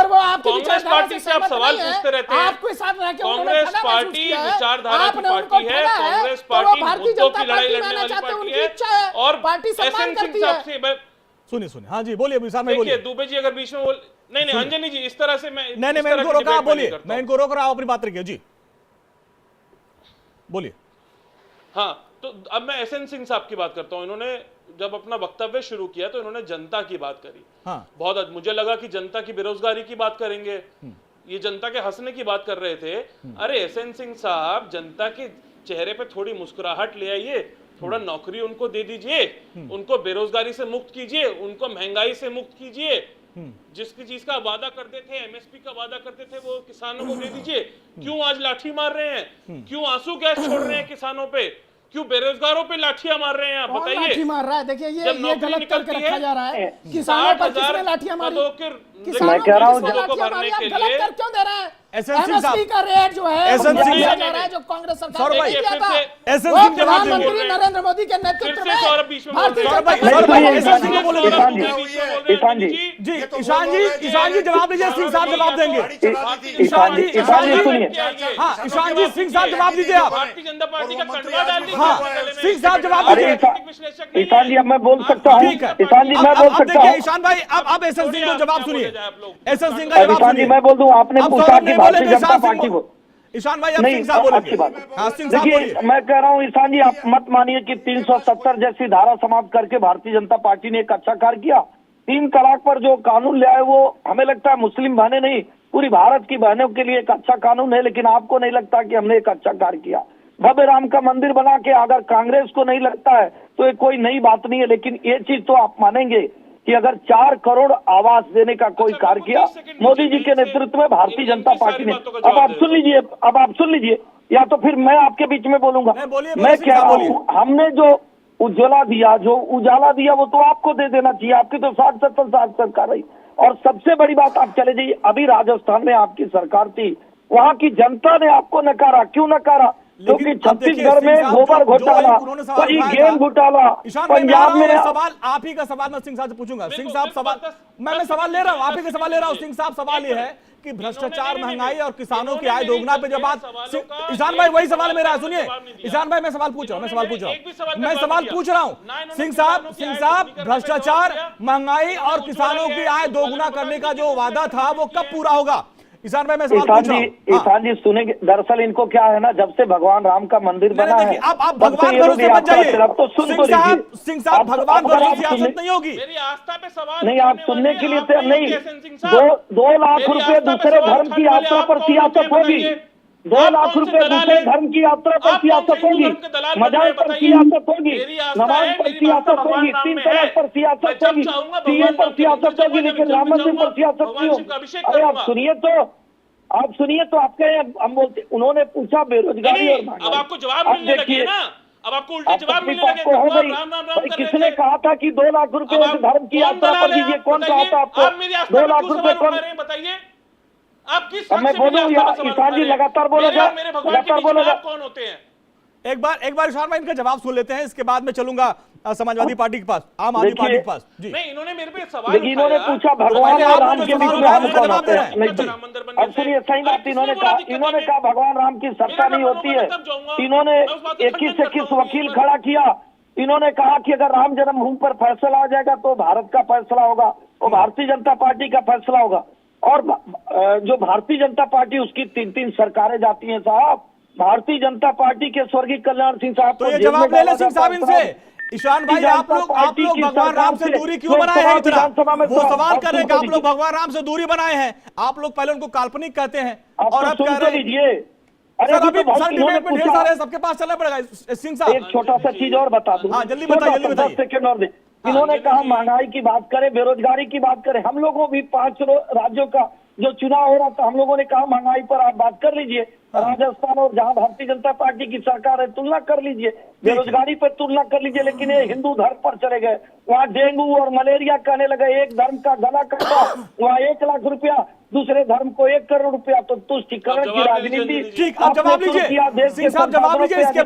कांग्रेस पार्टी से आप सवाल पूछते रहते हैं। कांग्रेस पार्टी विचारधारा की पार्टी है, कांग्रेस पार्टी मुद्दों की लड़ाई लड़ने वाली पार्टी है। और एसएन सिंह साहब से सुनिए हाँ जी बोलिए। देखिए दुबे जी अगर बीच में बोल नहीं अंजनी जी इस तरह से मैं इनको रोका, बोलिए। मैं इनको रोक रहा हूं, अपनी बात रखिए जी, बोलिए। हाँ, तो अब मैं एसएन सिंह साहब की बात करता हूं। इन्होंने जब अपना वक्तव्य शुरू किया तो इन्होंने जनता की बात करी। हाँ। बहुत मुझे लगा कि जनता की बेरोजगारी की बात करेंगे, ये जनता के हंसने की बात कर रहे थे। अरे एसएन सिंह साहब, जनता के चेहरे पे थोड़ी मुस्कुराहट ले आइए, थोड़ा नौकरी उनको दे दीजिए, उनको बेरोजगारी से मुक्त कीजिए, उनको महंगाई से मुक्त कीजिए। जिसकी चीज का वादा करते थे, एमएसपी का वादा करते थे, वो किसानों को दे दीजिए। क्यों आज लाठी मार रहे हैं? क्यों आंसू गैस छोड़ रहे हैं किसानों पे? क्यों बेरोजगारों पे लाठियां मार रहे हैं? आप बताइए। लाठी मार रहा है? देखिए ये गलत करके रखा जा रहा है। किसानों पर किसने लाठियां मारी? मैं कह रहा हूं को भरने के लिए गलत कर क्यों दे रहा है? एसएन साहब का रेट जो है एसएन सिंह जा रहा है, जो कांग्रेस सरकार ने किया था, एसएन वो सिंह जवाब देंगे। प्रधानमंत्री नरेंद्र मोदी के नेतृत्व में भारतीय ईशान जी जवाब दीजिए, सिंह साहब जवाब देंगे। ईशान जी हाँ, ईशान जी सिंह साहब जवाब दीजिए आप। भारतीय जनता पार्टी का कंडवा डाल दीजिए। हाँ, सिंह साहब जवाब दीजिए। ईशान जी अब मैं बोल सकता हूँ। ठीक है ईशान जी मैं बोल सकता हूँ। ईशान भाई अब एसएन सिंह को जवाब सुनिए। एसएन सिंह का जवाब ईशान जी मैं बोल दूं, आपने पूछा कि भारतीय जनता पार्टी को। ईशान भाई अब सिंह साहब बोलेंगे। अच्छी बात। हाँ, सिंह साहब देखिए बोलिए। मैं कह रहा हूं ईशान जी, आप मत मानिए कि 370 जैसी धारा समाप्त करके भारतीय जनता पार्टी ने एक अच्छा कार्य किया। 3 तलाक पर जो कानून ले आए वो हमें लगता है मुस्लिम बहनें नहीं, पूरी भारत की बहनों के लिए एक अच्छा कानून है। लेकिन आपको नहीं लगता कि हमने एक अच्छा कार्य किया? भव्य राम का मंदिर बना के अगर कांग्रेस को नहीं लगता है तो ये कोई नई बात नहीं है। लेकिन ये चीज तो आप मानेंगे कि अगर 4 करोड़ आवास देने का कोई कार्य किया मोदी जी के नेतृत्व में भारतीय जनता पार्टी ने। अब आप सुन लीजिए, या तो फिर मैं आपके बीच में बोलूंगा। मैं कह रहा हूँ हमने जो उज्ज्वला दिया, जो उजाला दिया, वो तो आपको दे देना चाहिए। आपकी तो 60-70 साल सरकार रही। और सबसे बड़ी बात, आप चले जाइए, अभी राजस्थान में आपकी सरकार थी, वहां की जनता ने आपको नकारा। क्यों नकारा? क्योंकि छत्तीसगढ़ में गोबर घोटाला, कहीं गेम घोटाला, पंजाब में सवाल आप ही का सवाल मैं सिंह साहब से पूछूंगा। सिंह साहब सवाल मैं सवाल ले रहा हूँ, आप ही का सवाल ले रहा हूँ। सिंह साहब सवाल ये है कि भ्रष्टाचार, महंगाई और किसानों की आय दोगुना पे जब बात, ईशान भाई वही सवाल मेरा है। सुनिए ईशान भाई, मैं सवाल पूछ रहा हूँ। सिंह साहब भ्रष्टाचार, महंगाई और किसानों की आय दोगुना करने का जो वादा था वो कब पूरा होगा? ईशान भाई मैं सवाल पूछ रहा हूं। ईशान जी सुनेंगे, दरअसल इनको क्या है ना, जब से भगवान राम का मंदिर बना है, आप भगवान भरोसे मत जाइए। तो सिंह साहब भगवान भरोसे सियासत नहीं होगी। मेरी आस्था पे सवाल नहीं, आप सुनने के लिए तैयार नहीं। 2 लाख रुपए दूसरे धर्म की यात्रा पर सियासत होगी। 2 लाख रुपए दूसरे धर्म की यात्रा पर सियासत होगी, मजाक पर सियासत होगी, नमाज पर सियासत होगी, 3 तलाक पर सियासत होगी, सीए पर सियासत होगी, लेकिन राम मंदिर पर सियासत नहीं होगी। अरे आप सुनिए तो आपके हम बोलते, उन्होंने पूछा बेरोजगारी और महंगाई। अब आपको जवाब मिलने लगे ना, अब आपको उल्टे जवाब मिलने लगे। हो गई, किसने कहा था कि 2 लाख रुपए धर्म की यात्रा पर दीजिए? कौन कहा था आपको? 2 लाख रुपए कौन? बताइए आप किस? मैं बोलूं या ईशान जी लगातार बोलेगा? लगातार बोलेगा? कौन होते हैं? एक बार ईशान भाई इनका जवाब सुन लेते हैं, इसके बाद में चलूंगा समाजवादी पार्टी के पास, आम आदमी पार्टी के पास। जी नहीं, इन्होंने मेरे पे सवाल उठाया। इन्होंने पूछा भगवान और राम के बीच में हम कौन होते हैं? अब सुनिए, सही बात इन्होंने कहा भगवान राम की सत्ता नहीं होती है। इन्होंने 21 वकील खड़ा किया। इन्होंने कहा कि अगर राम जन्मभूमि पर फैसला आ जाएगा तो भारत का फैसला होगा, वो भारतीय जनता पार्टी का फैसला होगा। और जो भारतीय जनता पार्टी उसकी 3-3 सरकारें जाती हैं साहब। भारतीय जनता पार्टी के स्वर्गीय कल्याण सिंह साहब तो ये जवाब ले ले सिंह साहब इनसे। ईशान भाई, आप लोग भगवान राम से दूरी क्यों बनाए हैं इतना? वो सवाल कर रहे हैं कि आप लोग भगवान राम से दूरी बनाए हैं। आप लोग पहले उनको काल्पनिक कहते हैं और अब कह रहे हैं। सर अभी डिबेट में ढेर सारे सबके पास चलना पड़ेगा। सिंह साहब एक छोटा सा चीज और बता दूं। हाँ जल्दी बताइए, जल्दी बताइए। 10 सेकंड और दे। इन्होंने कहा महंगाई की बात करें, बेरोजगारी की बात करें। हम लोगों भी 5 राज्यों का जो चुनाव हो रहा था, हम लोगों ने कहा महंगाई पर आप बात कर लीजिए। राजस्थान और जहां भारतीय जनता पार्टी की सरकार है तुलना कर लीजिए, बेरोजगारी पर तुलना कर लीजिए। लेकिन ये हिंदू धर्म पर चले गए, वहाँ डेंगू और मलेरिया कहने लगे। एक धर्म का गला कटा, वहाँ 1 लाख रुपया, दूसरे धर्म को 1 करोड़ रुपया। तो तुष्टिकरण की राजनीति। ठीक, अब जवाब लीजिए सिंह साहब, जवाब लीजिए। इसके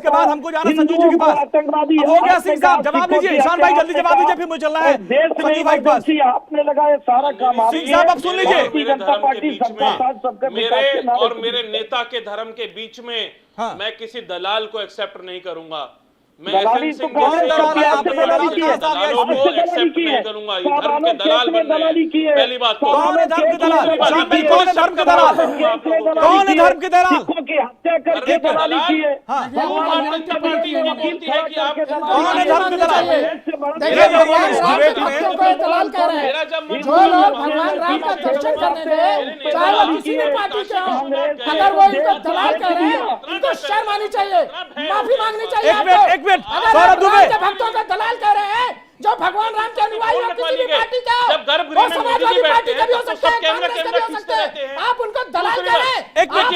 बाद हमको जाना संजू जी के पास। हो गया सिंह साहब, जवाब लीजिए। ईशान भाई जल्दी जवाब दीजिए, फिर मुझे चलना है संजू भाई के पास। आपने लगाया सारा काम। सिंह साहब अब सुन लीजिए। जनता पार्टी सबका साथ सबका मेरे और मेरे नेता के धर्म के बीच में मैं किसी दलाल को एक्सेप्ट नहीं करूंगा। मैं दलाली तो दलालों को एक्सेप्ट नहीं करूंगा। ये धर्म के दलाल बन रहे हैं। पहली बात तो कौन है धर्म के दलाल? कौन है धर्म के दलाल? कौन है धर्म के दलाल? की हत्या करके दलाली की है। जनता पार्टी ये बोलती है कि आप कौन है धर्म के दलाल? दलाल कह रहे हैं जो लोग भगवान राम का दर्शन करने गए, चाहे वो किसी भी पार्टी के हो, अगर वो इनको दलाल कह रहे हैं, इनको शर्म आनी चाहिए, माफी मांगनी चाहिए। एक मिनट सौरभ दुबे, भक्तों का दलाल कह रहे हैं जो भगवान राम के अनुयायी हो, किसी भी पार्टी का हो, जब गर्भगृह वो में समाजवादी पार्टी का भी हो सकता है, कैमरा कांग्रेस का भी हो सकता है। आप उनको दलाल कह रहे हैं। एक मिनट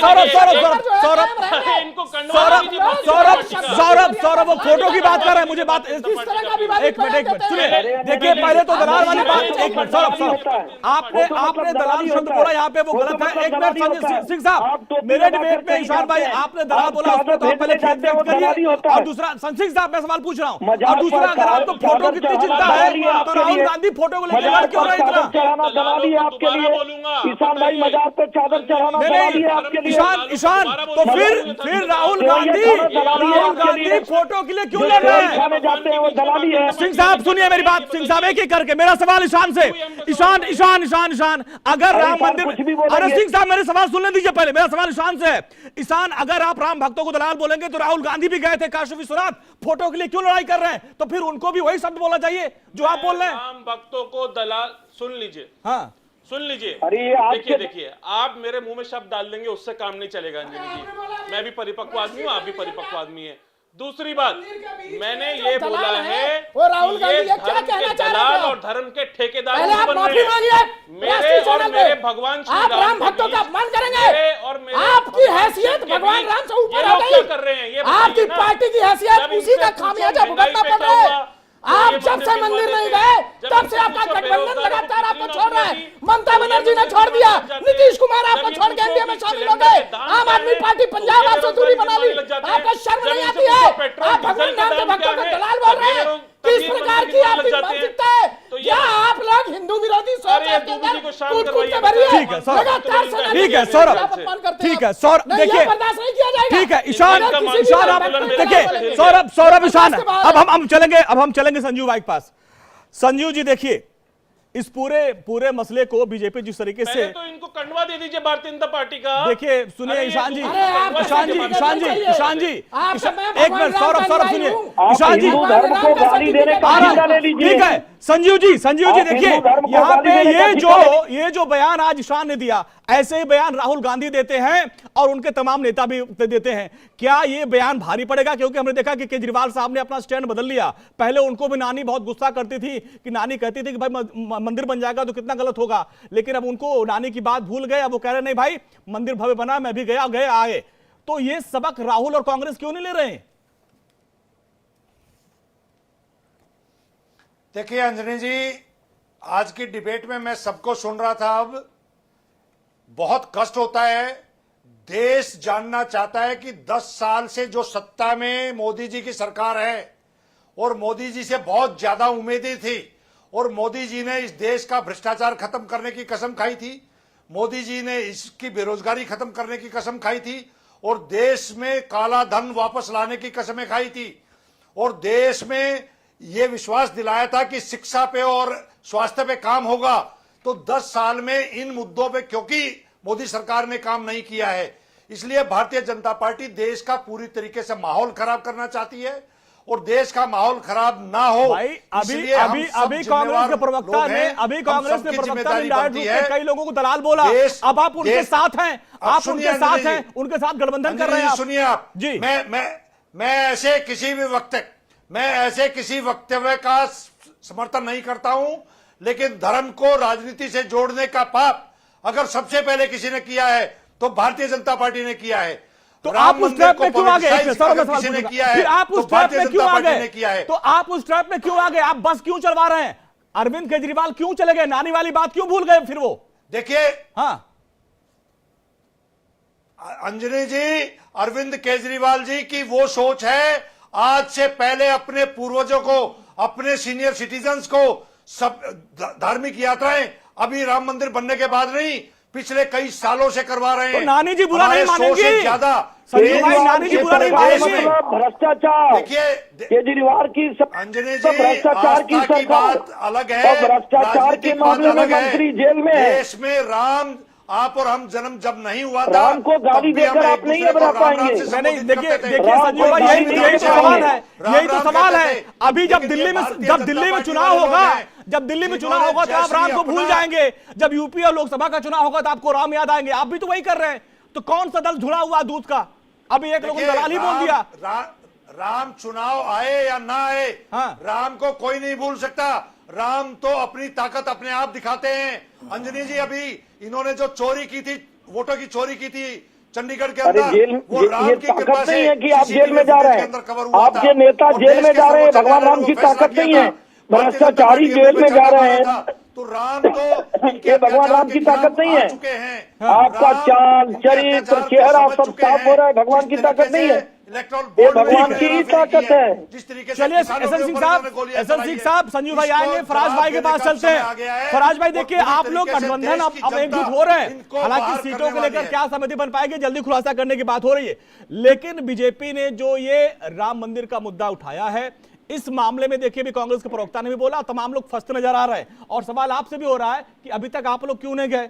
सौरभ वो फोटो की बात कर रहे हैं। मुझे बात एक मिनट सुनिए। देखिए पहले तो दलाल वाली बात। एक मिनट सौरभ, आपने दलाल शब्द बोला, यहाँ पे वो गलत है। एक मिनट सिंह साहब, मेरे डिबेट में ईशान भाई आपने दलाल बोला, उसको तो आप पहले खेद व्यक्त करिए। और दूसरा सिंह साहब मैं सवाल पूछ रहा हूँ, और दूसरा अगर आपको फोटो कितनी चिंता है तो राहुल गांधी फोटो को लेकर क्यों रहे इतना? दलाली आपके लिए किसान भाई मजाक पे चादर चढ़ाना दलाली है आपके लिए। ईशान तो फिर राहुल गांधी फोटो के लिए क्यों लड़ रहे हैं? जाते हैं वो दलाली है। सिंह साहब सुनिए मेरी बात। सिंह साहब एक एक करके मेरा सवाल ईशान से। ईशान अगर राम मंदिर, अरे सिंह साहब मेरे सवाल सुनने दीजिए पहले। मेरा सवाल ईशान से है। ईशान अगर आप राम भक्तों को दलाल बोलेंगे तो राहुल गांधी भी गए थे काशी विश्वनाथ, फोटो के लिए क्यों लड़ाई कर रहे हैं? तो फिर उनको भी वही शब्द बोलना चाहिए जो आप बोल रहे हैं। राम भक्तों को दलाल, सुन लीजिए, हाँ सुन लीजिए। देखिए आप मेरे मुंह में शब्द डाल देंगे, उससे काम नहीं चलेगा अंजलि जी। मैं भी परिपक्व आदमी हूँ, आप भी परिपक्व आदमी है। दूसरी बात मैंने ये बोला है वो राहुल गांधी ये क्या कहना चाह रहे हैं? और धर्म के ठेकेदार पहले आप माफी मांगिए। और मेरे भगवान श्री आप राम भक्तों का अपमान करेंगे और आपकी हैसियत भगवान राम से ऊपर हो गई। कर रहे हैं ये आपकी पार्टी की हैसियत उसी का खामियाजा भुगतना पड़ रहा है। आप जब से मंदिर नहीं गए तब से आपका गठबंधन लगातार आपको छोड़ रहा है। ममता बनर्जी ने छोड़ दिया, नीतीश कुमार आपको छोड़ के एनडीए में शामिल हो गए, आम आदमी पार्टी पंजाब आपसे दूरी बना ली। आपको शर्म नहीं आती है? आप भगवान राम के भक्तों को दलाल बोल रहे हैं। किस प्रकार की आपकी मानसिकता है? क्या आप लोग हिंदू विरोधी सोच के अंदर कूद के भरी है? ठीक है सौरभ, ठीक है सौरभ, देखिए बर्दाश्त नहीं किया जाएगा। ठीक है ईशान देखिए सौरभ ईशान अब हम चलेंगे संजू भाई के पास। संजू जी देखिए इस पूरे मसले को बीजेपी जिस तरीके से, तो इनको कंडवा दे दीजिए भारतीय जनता पार्टी का। देखिए सुनिए ईशान जी एक मिनट सौरभ सुनिए ईशान जी, ठीक है संजीव जी देखिए यहाँ पे ये जो बयान आज ईशान ने दिया, ऐसे ही बयान राहुल गांधी देते हैं और उनके तमाम नेता भी देते हैं। क्या ये बयान भारी पड़ेगा? क्योंकि हमने देखा कि केजरीवाल साहब ने अपना स्टैंड बदल लिया। पहले उनको भी नानी बहुत गुस्सा करती थी कि नानी कहती थी कि भाई मंदिर बन जाएगा तो कितना गलत होगा, लेकिन अब उनको नानी की बात भूल गए। अब वो कह रहे नहीं भाई मंदिर भव्य बना, मैं भी गए आए। तो ये सबक राहुल और कांग्रेस क्यों नहीं ले रहे हैं? देखिए अंजनी जी, आज की डिबेट में मैं सबको सुन रहा था। अब बहुत कष्ट होता है, देश जानना चाहता है कि 10 साल से जो सत्ता में मोदी जी की सरकार है और मोदी जी से बहुत ज्यादा उम्मीदें थी, और मोदी जी ने इस देश का भ्रष्टाचार खत्म करने की कसम खाई थी, मोदी जी ने इसकी बेरोजगारी खत्म करने की कसम खाई थी, और देश में काला धन वापस लाने की कसमें खाई थी, और देश में यह विश्वास दिलाया था कि शिक्षा पे और स्वास्थ्य पे काम होगा। तो 10 साल में इन मुद्दों पे, क्योंकि मोदी सरकार ने काम नहीं किया है, इसलिए भारतीय जनता पार्टी देश का पूरी तरीके से माहौल खराब करना चाहती है और देश का माहौल खराब ना हो। भाई अभी कांग्रेस के प्रवक्ता ने डायरेक्ट रूप से कई लोगों को दलाल बोला। अब आप उनके साथ हैं, आप उनके साथ हैं, उनके साथ गठबंधन कर रहे हैं। सुनिए आप जी, मैं ऐसे किसी वक्तव्य का समर्थन नहीं करता हूं, लेकिन धर्म को राजनीति से जोड़ने का पाप अगर सबसे पहले किसी ने किया है तो भारतीय जनता पार्टी ने किया है। तो आप उस ट्रैप में क्यों आ गए? फिर आप उस ट्रैप में क्यों आ गए? तो आप उस ट्रैप में क्यों आ गए? आप बस क्यों चलवा रहे हैं? अरविंद केजरीवाल क्यों चले गए? नानी वाली बात क्यों भूल गए? फिर वो देखिए, हाँ अंजनी जी, अरविंद केजरीवाल जी की वो सोच है, आज से पहले अपने पूर्वजों को, अपने सीनियर सिटीजन्स को सब धार्मिक यात्राएं अभी राम मंदिर बनने के बाद नहीं, पिछले कई सालों से करवा रहे हैं। तो नानी जी बुरा नहीं मानेंगी ज्यादा, नानी जी बुरा नहीं मानेंगी। भ्रष्टाचार, देखिए केजरीवाल की अंजनी जी, भ्रष्टाचार की बात अलग है, भ्रष्टाचार के मामले में मंत्री जेल में है। देश में राम, आप और हम जन्म जब नहीं हुआ था, राम को गाली देकर आप नहीं बना पाएंगे। नहीं, देखिए संजीव भाई, यही तो सवाल है, यही तो सवाल है। अभी जब दिल्ली में चुनाव होगा, तो आप राम को भूल जाएंगे। जब यूपी और लोकसभा का चुनाव होगा तो आपको राम याद आएंगे। आप भी तो वही कर रहे हैं। तो कौन सा दल झुला हुआ दूध का? अभी एक लोगों ने दलाल ही बोल दिया। राम चुनाव आए या ना आए, राम को कोई नहीं भूल सकता। राम तो अपनी ताकत अपने आप दिखाते हैं। अंजनी जी, अभी इन्होंने जो चोरी की थी, वोटों की चोरी की थी चंडीगढ़ के अंदर, वो राम की कृपा से नहीं है कि आप जेल में जा रहे हैं, आपके नेता जेल में जा रहे हैं। भगवान राम की ताकत नहीं है, भ्रष्टाचारी जेल में जा रहे हैं। तो राम तो ये भगवान राम की ताकत नहीं है। आपका चाल, चरित्र, चेहरा सब साफ हो रहा है, भगवान की ताकत नहीं है, ये भगवान की ही ताकत है। जिस तरीके से चलिए एसएन सिंह साहब, संजीव भाई आएंगे, फराज भाई के पास चलते हैं। फराज भाई, देखिए आप लोग गठबंधन अब एकजुट हो रहे हैं। हालांकि सीटों को लेकर क्या सहमति बन पाएगी, जल्दी खुलासा करने की बात हो रही है। लेकिन बीजेपी ने जो ये राम मंदिर का मुद्दा उठाया है, इस मामले में देखिए भी कांग्रेस के प्रवक्ता ने भी बोला, तमाम लोग फंसते नजर आ रहे हैं। और सवाल आपसे भी हो रहा है कि अभी तक आप लोग क्यों नहीं गए?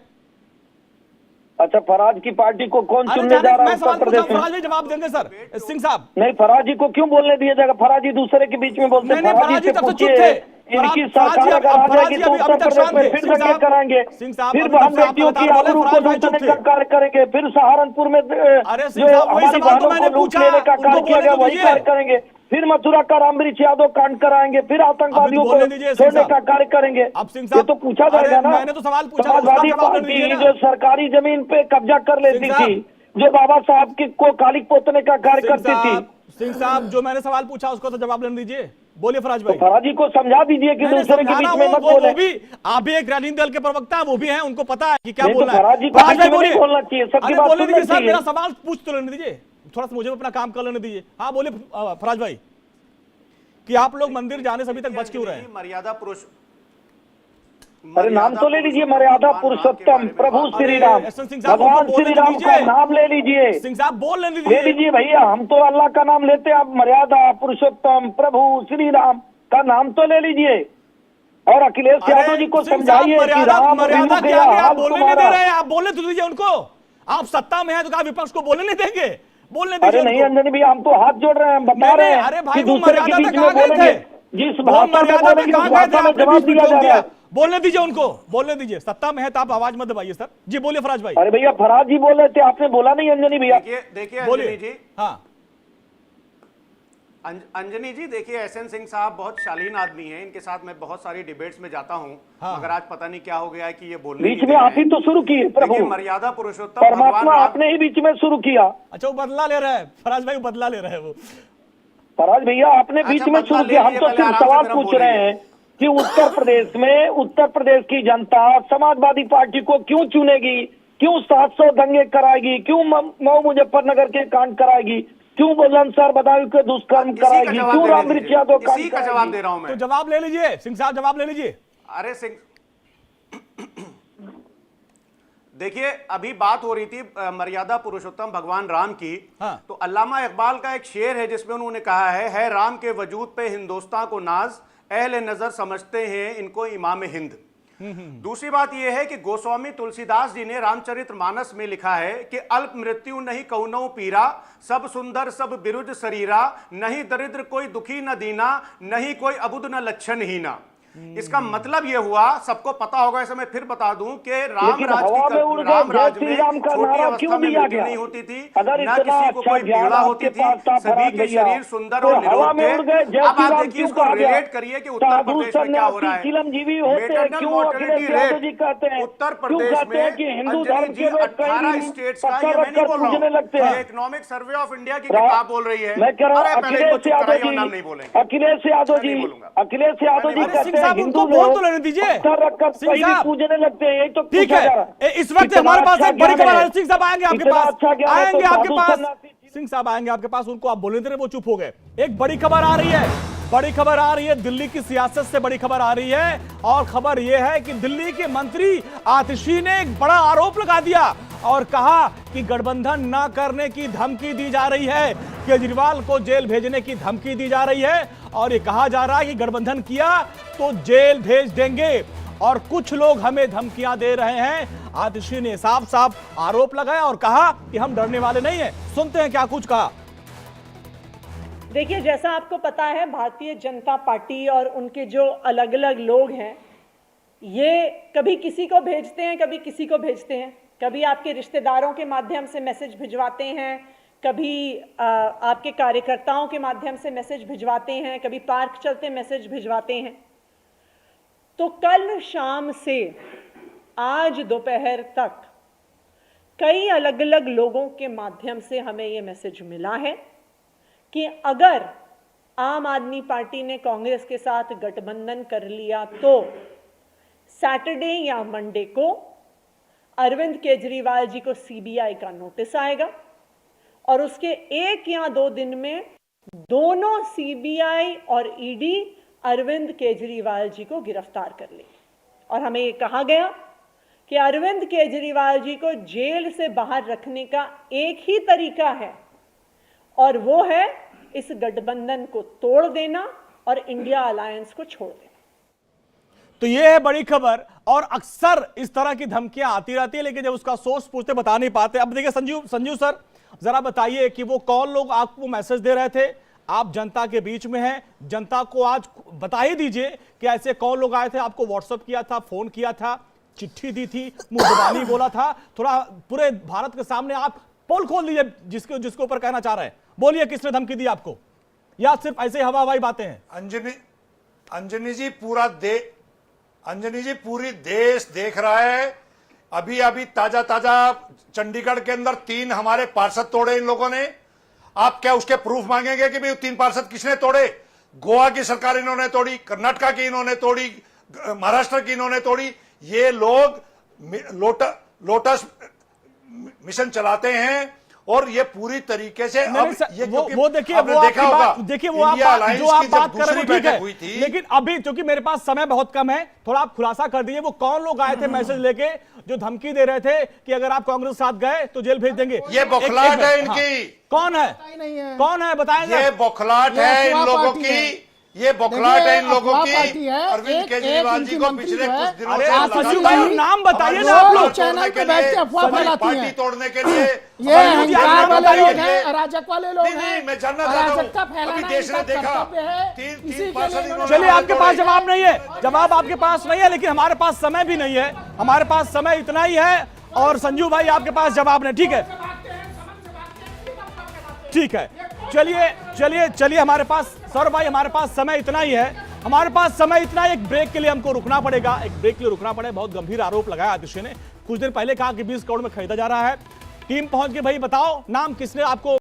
अच्छा, फराज की पार्टी को कौन चुनने जा रहा है उत्तर प्रदेश में? फराज जी जवाब देंगे सर। सिंह साहब, नहीं, फराज जी को क्यों बोलने दिया जाएगा? फराज जी दूसरे के बीच में बोलते हैं। फराज जी तब से चुप थे। इनकी सरकार अगर आ जाएगी तो उत्तर प्रदेश में फिर धक्के कराएंगे, फिर बहन बेटियों की आबरू को लूटने का कार्य करेंगे, फिर सहारनपुर में जो हमारी बहनों को लूट लेने का कार्य किया गया वही कार्य करेंगे, फिर मथुरा का रामवृक्ष यादव कांड कराएंगे, फिर आतंकवादियों को छोड़ने का कार्य करेंगे। ये तो पूछा जाएगा ना। समाजवादी पार्टी जो सरकारी जमीन पे कब्जा कर लेती थी, जो बाबा साहब को कालिक पोतने का कार्य करती थी। सिंह साहब, जो मैंने सवाल पूछा उसको तो जवाब लेने दीजिए। बोलिए फराज भाई। तो फराज जी को समझा दीजिए कि दूसरे के बीच में मत बोले। आप भी एक राजनीतिक दल के प्रवक्ता, वो भी हैं, उनको पता है कि क्या बोलना है। फराज जी को नहीं बोलना चाहिए, सबकी बात बोलने दीजिए सर, मेरा सवाल पूछ तो लेने दीजिए, थोड़ा सा मुझे अपना काम कर लेने दीजिए। हाँ बोलिए फराज भाई, कि आप लोग मंदिर जाने से अभी तक बच क्यों रहे हैं? मर्यादा पुरुष, अरे नाम तो ले लीजिए, मर्यादा पुरुषोत्तम प्रभु श्री राम, भगवान श्री राम का नाम ले लीजिए। सिंह साहब बोल ले लीजिए भैया, हम तो अल्लाह का नाम लेते हैं, आप मर्यादा पुरुषोत्तम प्रभु श्री राम का नाम तो ले लीजिए। और अखिलेश यादव जी को समझाइए कि राम मर्यादा क्या है, आप बोलने नहीं दे रहे हैं। आप बोलने तो दीजिए उनको, आप सत्ता में है तो क्या विपक्ष को बोलने नहीं देंगे? बोलने दीजिए। अरे नहीं अंजनी भैया, हम तो हाथ जोड़ रहे हैं, बता रहे हैं। अरे भाई, दूसरे के बीच में बोलेंगे, जिस भाषा में बोलेंगे उस भाषा में जवाब दिया जा रहा है। बोलने दीजिए उनको, बोलने दीजिए। सत्ता में है तो आप आवाज मत दबाइए सर। जी बोलिए फराज भाई। अरे भैया फराज जी बोल रहे थे, आपने बोला नहीं अंजनी भैया। देखिए अंजनी जी, हाँ अंजनी जी, देखिए एसएन सिंह साहब बहुत शालीन आदमी हैं, इनके साथ मैं बहुत सारी डिबेट्स में जाता हूँ, मगर आज पता नहीं क्या हो गया है कि ये बोलने बीच में आप ही तो शुरू किए प्रभु, मर्यादा पुरुषोत्तम परमात्मा आपने ही बीच में शुरू किया। अच्छा, वो बदला ले रहा है फराज भाई, बदला ले रहा है वो। फराज भैया आपने बीच में शुरू किया। हम तो सिर्फ सवाल पूछ रहे हैं कि उत्तर प्रदेश की जनता समाजवादी पार्टी को क्यों चुनेगी, क्यों 700 दंगे कराएगी, क्यों मऊ मुजफ्फरनगर के कांड कराएगी, क्यों बुलंदशहर बदायूं के दुष्कर्म कराएगी, क्यों रामवृक्ष यादव किसी का जवाब दे रहा हूं मैं। तो जवाब ले लीजिए सिंह साहब, जवाब ले लीजिए। अरे सिंह, देखिए अभी बात हो रही थी मर्यादा पुरुषोत्तम भगवान राम की, तो अल्लामा इकबाल का एक शेर है जिसमें उन्होंने कहा है राम के वजूद पे हिंदुस्तान को नाज, अहले नजर समझते हैं इनको इमाम हिंद। दूसरी बात यह है कि गोस्वामी तुलसीदास जी ने रामचरितमानस में लिखा है कि अल्प मृत्यु नहीं कहुनौ पीरा, सब सुंदर सब बिरुज शरीरा, नहीं दरिद्र कोई दुखी न दीना, नहीं कोई अबुद न लक्षण हीना। इसका मतलब यह हुआ, सबको पता होगा, इसे मैं फिर बता दूं कि राम राज में छोटी अवस्था में मृत्यु नहीं होती थी, न किसी को कोई पीड़ा होती थी, सभी के शरीर सुंदर और निरोग थे। अब आप देखिए, इसको रिलेट करिए कि उत्तर प्रदेश में क्या हो रहा है। Maternal mortality rate Uttar Pradesh में, अंजलि जी 18 स्टेट्स का, ये मैं नहीं बोल रहा हूँ, इकोनॉमिक सर्वे ऑफ इंडिया की किताब बोल रही है। अखिलेश यादव जी, अखिलेश यादव जी कहते हैं उनको बोल तो लेने दीजिए, पूजने लगते हैं, यही तो ठीक है। इस वक्त हमारे पास एक बड़ी खबर है, सिंह साहब आएंगे आपके पास, आएंगे आपके पास, सिंह साहब आएंगे आपके पास, उनको आप बोलने दे रहे, वो चुप हो गए। एक बड़ी खबर आ रही है, बड़ी खबर आ रही है, दिल्ली की सियासत से बड़ी खबर आ रही है, और खबर यह है कि दिल्ली के मंत्री आतिशी ने एक बड़ा आरोप लगा दिया और कहा कि गठबंधन न करने की धमकी दी जा रही है, केजरीवाल को जेल भेजने की धमकी दी जा रही है, और ये कहा जा रहा है कि गठबंधन किया तो जेल भेज देंगे, और कुछ लोग हमें धमकियां दे रहे हैं। आतिशी ने साफ साफ आरोप लगाया और कहा कि हम डरने वाले नहीं हैं। सुनते हैं क्या कुछ कहा। देखिए, जैसा आपको पता है, भारतीय जनता पार्टी और उनके जो अलग अलग लोग हैं, ये कभी किसी को भेजते हैं, कभी किसी को भेजते हैं, कभी आपके रिश्तेदारों के माध्यम से मैसेज भिजवाते हैं, कभी आपके कार्यकर्ताओं के माध्यम से मैसेज भिजवाते हैं, कभी पार्क चलते मैसेज भिजवाते हैं। तो कल शाम से आज दोपहर तक कई अलग अलग लोगों के माध्यम से हमें ये मैसेज मिला है कि अगर आम आदमी पार्टी ने कांग्रेस के साथ गठबंधन कर लिया तो सैटरडे या मंडे को अरविंद केजरीवाल जी को सीबीआई का नोटिस आएगा, और उसके 1 या 2 दिन में दोनों सीबीआई और ईडी अरविंद केजरीवाल जी को गिरफ्तार कर लेगी। और हमें यह कहा गया कि अरविंद केजरीवाल जी को जेल से बाहर रखने का एक ही तरीका है, और वो है इस गठबंधन को तोड़ देना और इंडिया अलायंस को छोड़ देना। तो ये है बड़ी खबर, और अक्सर इस तरह की धमकियां आती रहती है, लेकिन जब उसका सोर्स पूछते बता नहीं पाते। अब देखिए संजीव सर, जरा बताइए कि वो कौन लोग आपको मैसेज दे रहे थे? आप जनता के बीच में हैं, जनता को आज बता ही दीजिए कि ऐसे कौन लोग आए थे, आपको व्हाट्सएप किया था, फोन किया था, चिट्ठी दी थी, मुंह जुबानी बोला था। थोड़ा पूरे भारत के सामने आप पोल खोल दीजिए, जिसके ऊपर कहना चाह रहे हैं। बोलिए, किसने धमकी दी आपको, या सिर्फ ऐसे हवा हवाई बातें हैं? अंजनी जी पूरी देश देख रहा है। अभी ताजा चंडीगढ़ के अंदर 3 हमारे पार्षद तोड़े इन लोगों ने। आप क्या उसके प्रूफ मांगेंगे कि भाई 3 पार्षद किसने तोड़े? गोवा की सरकार इन्होंने तोड़ी, कर्नाटका की इन्होंने तोड़ी, महाराष्ट्र की इन्होंने तोड़ी। ये लोग लोटस मिशन चलाते हैं, और ये पूरी तरीके से वो देखिए, वो देखा होगा, देखिए वो जो आप बात कर रहे हैं ठीक है, लेकिन अभी क्योंकि मेरे पास समय बहुत कम है, थोड़ा आप खुलासा कर दीजिए वो कौन लोग आए थे मैसेज लेके जो धमकी दे रहे थे कि अगर आप कांग्रेस साथ गए तो जेल भेज देंगे। ये बौखलाहट है इनकी। कौन है, कौन है बताएंगे? ये बौखलाहट है इन लोगों की, ये बौखलाहट है इन लोगों की। अरविंद केजरीवाल जी को पिछले कुछ दिनों से नाम बताइए ना आप लोग, चैनल पे बैठ के अफवाह फैलाती हैं, पार्टी तोड़ने के लिए। ये अहंकार वाले लोग हैं, अराजक वाले लोग हैं। मैं जानना चाहता हूं, अभी देश ने देखा 3 पार्षद। चलिए, आपके पास जवाब नहीं है, जवाब आपके पास नहीं है, लेकिन हमारे पास समय भी नहीं है, हमारे पास समय इतना ही है। और संजू भाई आपके पास जवाब नहीं, ठीक है, ठीक है, चलिए हमारे पास सर भाई, हमारे पास समय इतना ही है, हमारे पास समय इतना। एक ब्रेक के लिए हमको रुकना पड़ेगा, एक ब्रेक के लिए रुकना पड़ेगा। बहुत गंभीर आरोप लगाया आतिशी ने, कुछ दिन पहले कहा कि 20 करोड़ में खरीदा जा रहा है। टीम पहुंच के भाई बताओ नाम किसने आपको